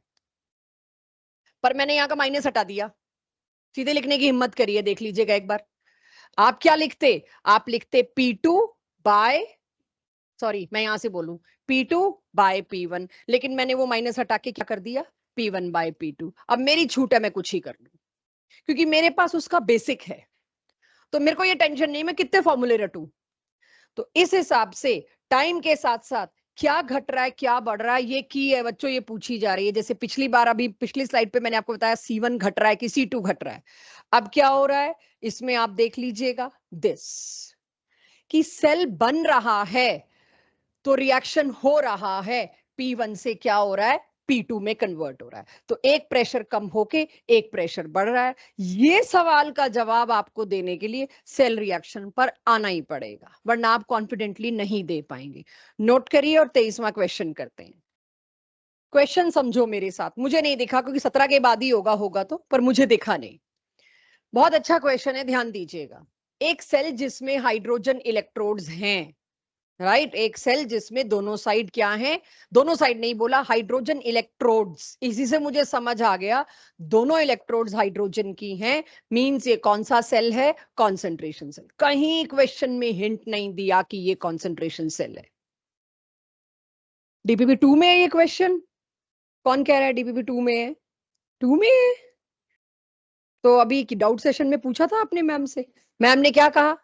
पर मैंने यहां का माइनस हटा दिया। सीधे लिखने की हिम्मत करिए, देख लीजिएगा एक बार। आप क्या लिखते? आप लिखते P2 बाय, सॉरी मैं यहां से बोलूं, P2 बाय P1, लेकिन मैंने वो माइनस हटा के क्या कर दिया? P1 bye P2। अब मेरी छूट है, मैं कुछ ही कर लूं। क्योंकि मेरे पास उसका बेसिक है, तो मेरे को ये टेंशन नहीं मैं कितने फॉर्मूले रटूं। तो इस हिसाब से टाइम के साथ साथ क्या घट रहा है क्या बढ़ रहा है, ये की है बच्चों, ये पूछी जा रही है। जैसे पिछली बार, अभी पिछली स्लाइड पे मैंने आपको बताया C1 घट रहा है कि C2 घट रहा है। अब क्या हो रहा है इसमें आप देख लीजिएगा, दिस कि सेल बन रहा है तो रिएक्शन हो रहा है, P1 से क्या हो रहा है P2 में कन्वर्ट हो रहा है। तो एक प्रेशर कम होके एक प्रेशर बढ़ रहा है। ये सवाल का जवाब आपको देने के लिए सेल रिएक्शन पर आना ही पड़ेगा, वरना आप कॉन्फिडेंटली नहीं दे पाएंगे। नोट करिए और 23वां क्वेश्चन करते हैं। क्वेश्चन समझो मेरे साथ, मुझे नहीं दिखा क्योंकि 17 के बाद ही होगा तो, पर मुझे दिखा नहीं। बहुत अच्छा क्वेश्चन है, ध्यान दीजिएगा। एक सेल जिसमें हाइड्रोजन इलेक्ट्रोड्स हैं, राइट, एक सेल जिसमें दोनों साइड क्या है, दोनों साइड नहीं बोला, हाइड्रोजन इलेक्ट्रोड्स, इसी से मुझे समझ आ गया दोनों इलेक्ट्रोड्स हाइड्रोजन की हैं। मींस ये कौन सा सेल है, कॉन्सेंट्रेशन सेल। कहीं क्वेश्चन में हिंट नहीं दिया कि ये कॉन्सेंट्रेशन सेल है। डीपीपी 2 में है ये क्वेश्चन, कौन कह रहा है डीपीपी 2 में है, 2 में है। तो अभी डाउट सेशन में पूछा था आपने मैम से, मैम ने क्या कहा,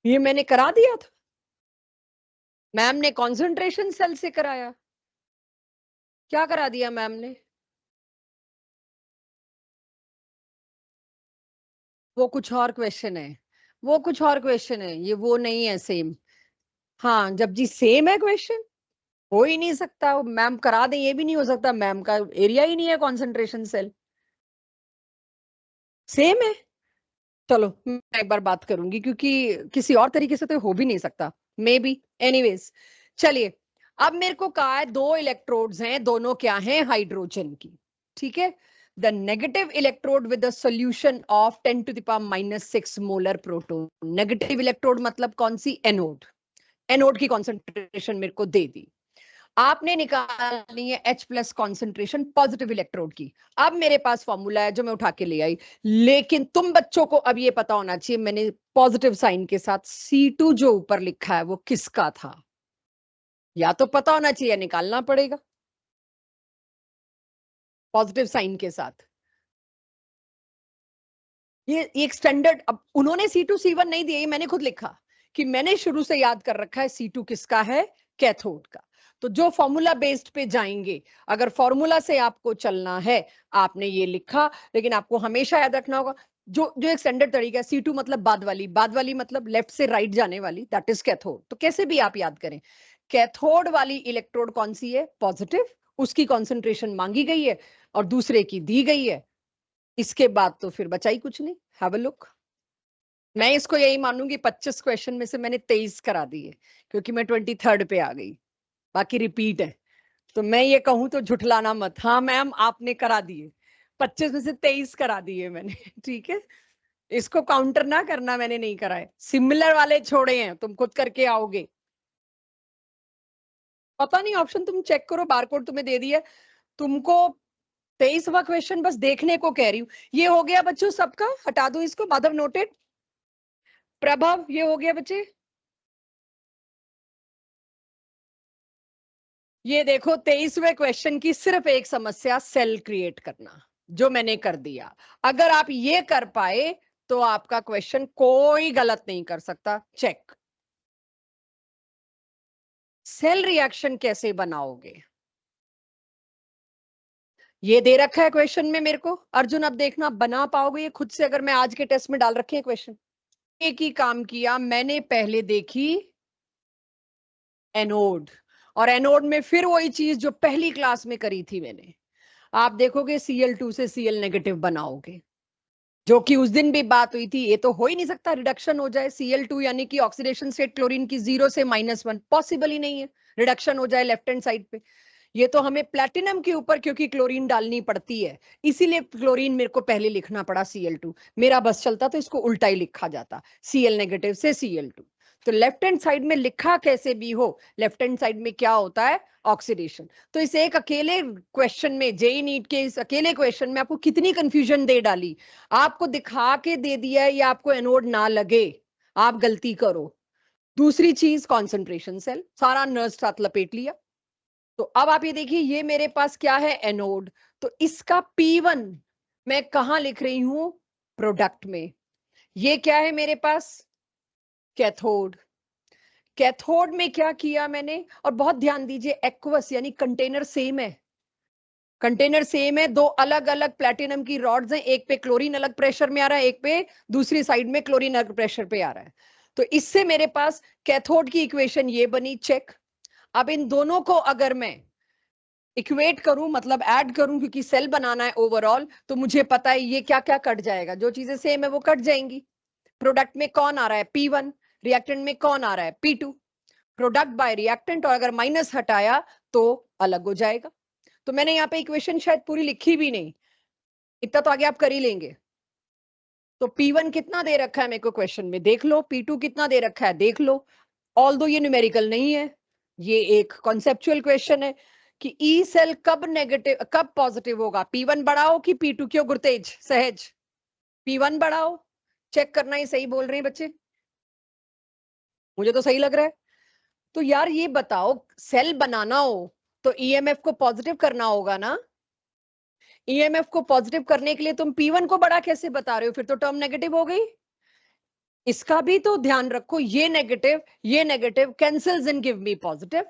ये मैंने करा दिया था, मैम ने कॉन्सेंट्रेशन सेल से कराया। क्या करा दिया मैम ने, वो कुछ और क्वेश्चन है, वो कुछ और क्वेश्चन है, ये वो नहीं है सेम। हाँ जब जी सेम है क्वेश्चन, हो ही नहीं सकता मैम करा दे, ये भी नहीं हो सकता, मैम का एरिया ही नहीं है कॉन्सेंट्रेशन सेल, सेम है। चलो मैं एक बार बात करूंगी, क्योंकि किसी और तरीके से तो हो भी नहीं सकता, मे बी। एनीवेज चलिए, अब मेरे को कहा है दो इलेक्ट्रोड्स हैं, दोनों क्या हैं, हाइड्रोजन की, ठीक है। The negative electrode with the solution of 10 to the power -6 molar proton. Negative electrode मतलब कौन सी, एनोड। एनोड की कॉन्सेंट्रेशन मेरे को दे दी। आपने निकालनी है H+ कॉन्सेंट्रेशन पॉजिटिव इलेक्ट्रोड की। अब मेरे पास फॉर्मूला है जो मैं उठा के ले आई, लेकिन तुम बच्चों को अब ये पता होना चाहिए मैंने पॉजिटिव साइन के साथ C2 जो ऊपर लिखा है वो किसका था, या तो पता होना चाहिए, निकालना पड़ेगा पॉजिटिव साइन के साथ। ये एक स्टैंडर्ड, अब उन्होंने C2 C1 नहीं दिया, ये मैंने खुद लिखा कि मैंने शुरू से याद कर रखा है C2 किसका है, कैथोड का। तो जो फॉर्मूला बेस्ड पे जाएंगे, अगर फॉर्मूला से आपको चलना है, आपने ये लिखा, लेकिन आपको हमेशा याद रखना होगा जो जो एक स्टैंडर्ड तरीका है, C2 मतलब बाद वाली मतलब लेफ्ट से राइट जाने वाली, दैट इज कैथोड। तो कैसे भी आप याद करें, कैथोड वाली इलेक्ट्रोड कौन सी है, पॉजिटिव, उसकी कॉन्सेंट्रेशन मांगी गई है और दूसरे की दी गई है। इसके बाद तो फिर बचा ही कुछ नहीं, हैव अ लुक। मैं इसको यही मानूंगी 25 क्वेश्चन में से मैंने 23 करा दिए, क्योंकि मैं 23rd पे आ गई, बाकी रिपीट है। तो मैं ये कहूं तो झुठलाना मत, हाँ मैम आपने करा दिए, 25 में से 23 करा दिए मैंने ठीक है, इसको काउंटर ना करना, मैंने नहीं कराए, सिमिलर वाले छोड़े हैं, तुम खुद करके आओगे। पता नहीं, ऑप्शन तुम चेक करो, बारकोड तुम्हें दे दिया, तुमको 23वां क्वेश्चन बस देखने को कह रही हूँ। ये हो गया बच्चों सबका, हटा दो इसको, माधव नोटेड, प्रभाव ये हो गया बच्चे। ये देखो 23वें क्वेश्चन की सिर्फ एक समस्या, सेल क्रिएट करना, जो मैंने कर दिया। अगर आप ये कर पाए तो आपका क्वेश्चन कोई गलत नहीं कर सकता। चेक, सेल रिएक्शन कैसे बनाओगे, ये दे रखा है क्वेश्चन में मेरे को। अर्जुन अब देखना बना पाओगे ये खुद से, अगर मैं आज के टेस्ट में डाल रखे हैं क्वेश्चन। एक ही काम किया मैंने, पहले देखी एनोड, और एनोड में फिर वही चीज जो पहली क्लास में करी थी मैंने। आप देखोगे Cl2 से Cl नेगेटिव बनाओगे, जो कि उस दिन भी बात हुई थी, ये तो हो ही नहीं सकता रिडक्शन हो जाए Cl2, यानी कि ऑक्सीडेशन स्टेट क्लोरीन की 0 से -1, पॉसिबल ही नहीं है रिडक्शन हो जाए लेफ्ट हैंड साइड पे। ये तो हमें प्लैटिनम के ऊपर क्योंकि क्लोरीन डालनी पड़ती है, इसीलिए क्लोरीन मेरे को पहले लिखना पड़ा Cl2। मेरा बस चलता तो इसको उल्टा ही लिखा जाता, Cl नेगेटिव से Cl2। तो लेफ्ट हैंड साइड में लिखा कैसे भी हो, लेफ्ट हैंड साइड में क्या होता है, ऑक्सीडेशन। तो इस एक अकेले क्वेश्चन में, जेई नीट के इस अकेले क्वेश्चन में आपको कितनी कंफ्यूजन दे डाली, आपको दिखा के दे दिया है, या आपको एनोड ना लगे आप गलती करो। दूसरी चीज, कॉन्सेंट्रेशन सेल, सारा नर्स साथ लपेट लिया। तो अब आप ये देखिए, ये मेरे पास क्या है, एनोड। तो इसका P1 मैं कहां लिख रही हूं, प्रोडक्ट में। ये क्या है मेरे पास, कैथोड। कैथोड में क्या किया मैंने, और बहुत ध्यान दीजिए, एक्वस यानी कंटेनर सेम है। कंटेनर सेम है, दो अलग अलग प्लेटिनम की रॉड्स हैं, एक पे क्लोरीन अलग प्रेशर में आ रहा है, एक पे दूसरी साइड में क्लोरीन अलग प्रेशर पे आ रहा है। तो इससे मेरे पास कैथोड की इक्वेशन ये बनी, चेक। अब इन दोनों को अगर मैं इक्वेट करूं, मतलब ऐड करूं, क्योंकि सेल बनाना है ओवरऑल, तो मुझे पता है ये क्या क्या कट जाएगा, जो चीजें सेम है वो कट जाएंगी। प्रोडक्ट में कौन आ रहा है, P1। रिएक्टेंट में कौन आ रहा है, P2। प्रोडक्ट बाय रिएक्टेंट, और अगर माइनस हटाया तो अलग हो जाएगा। तो मैंने यहाँ पे इक्वेशन शायद पूरी लिखी भी नहीं, इतना तो आगे आप कर ही लेंगे। तो P1 कितना दे रखा है मेरे को क्वेश्चन में, देख लो। P2 कितना दे रखा है, देख लो। ऑल्दो ये न्यूमेरिकल नहीं है, ये एक कॉन्सेप्चुअल क्वेश्चन है कि ई सेल कब नेगेटिव कब पॉजिटिव होगा, P1 बढ़ाओ कि P2। क्यों गुरतेज, सहज, P1 बढ़ाओ। चेक करना ही, सही बोल रहे हैं बच्चे, मुझे तो सही लग रहा है। तो यार ये बताओ, सेल बनाना हो तो ईएमएफ को पॉजिटिव करना होगा ना। ईएमएफ को पॉजिटिव करने के लिए तुम P1 को बड़ा कैसे बता रहे हो, फिर तो टर्म नेगेटिव हो गई। इसका भी तो ध्यान रखो, ये नेगेटिव कैंसल्स इन गिव मी पॉजिटिव।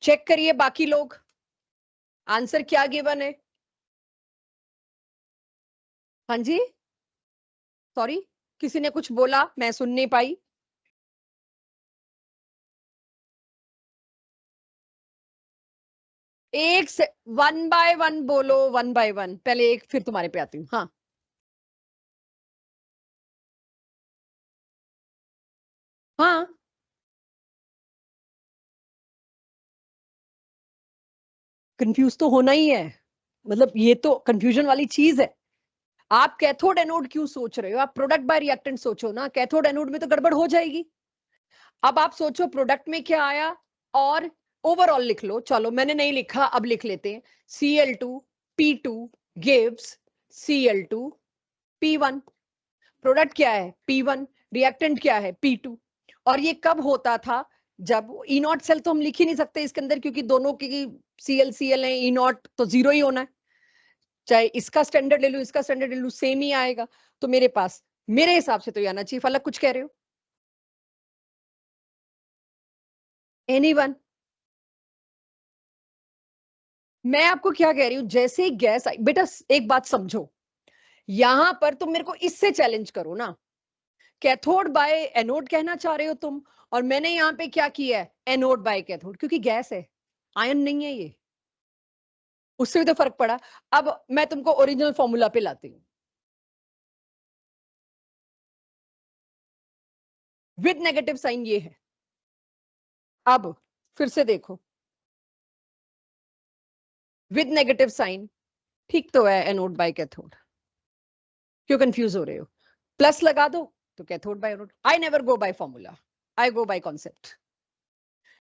चेक करिए बाकी लोग, आंसर क्या गिवन है। हाँ जी, सॉरी, किसी ने कुछ बोला, मैं सुन नहीं पाई। एक से वन बाय वन बोलो, वन बाय वन, पहले एक फिर तुम्हारे पे आती हूँ। हाँ हाँ, कंफ्यूज तो होना ही है, मतलब ये तो कंफ्यूजन वाली चीज है। आप कैथोड एनोड क्यों सोच रहे हो, आप प्रोडक्ट बाय रिएक्टेंट सोचो ना, कैथोड एनोड में तो गड़बड़ हो जाएगी। अब आप सोचो प्रोडक्ट में क्या आया, और ओवरऑल लिख लो। चलो मैंने नहीं लिखा, अब लिख लेते हैं। Cl2 P2 gives Cl2 P1। Product क्या है, P1। रिएक्टेंट क्या है, P2। और ये कब होता था, जब ई नॉट सेल तो हम लिख ही नहीं सकते इसके अंदर, क्योंकि दोनों की Cl है, ई नॉट तो जीरो ही होना है। चाहे इसका स्टैंडर्ड ले लू, इसका स्टैंडर्ड ले लू, सेम ही आएगा। तो मेरे पास, मेरे हिसाब से तो ये आना चाहिए। अलग कुछ कह रहे हो, एनीवन। मैं आपको क्या कह रही हूं, जैसे ही गैस आई बेटा, एक बात समझो, यहां पर तुम मेरे को इससे चैलेंज करो ना। कैथोड बाय एनोड कहना चाह रहे हो तुम, और मैंने यहां पे क्या किया है, एनोड बाय कैथोड, क्योंकि गैस है, आयन नहीं है ये, उससे भी तो फर्क पड़ा। अब मैं तुमको ओरिजिनल फॉर्मूला पे लाती हूँ, विद नेगेटिव साइन ये है। अब फिर से देखो, विद नेगेटिव साइन, ठीक तो है, एनोड बाय कैथोड। क्यों कंफ्यूज हो रहे हो, प्लस लगा दो तो cathode by anode. I never go by formula, I go by concept.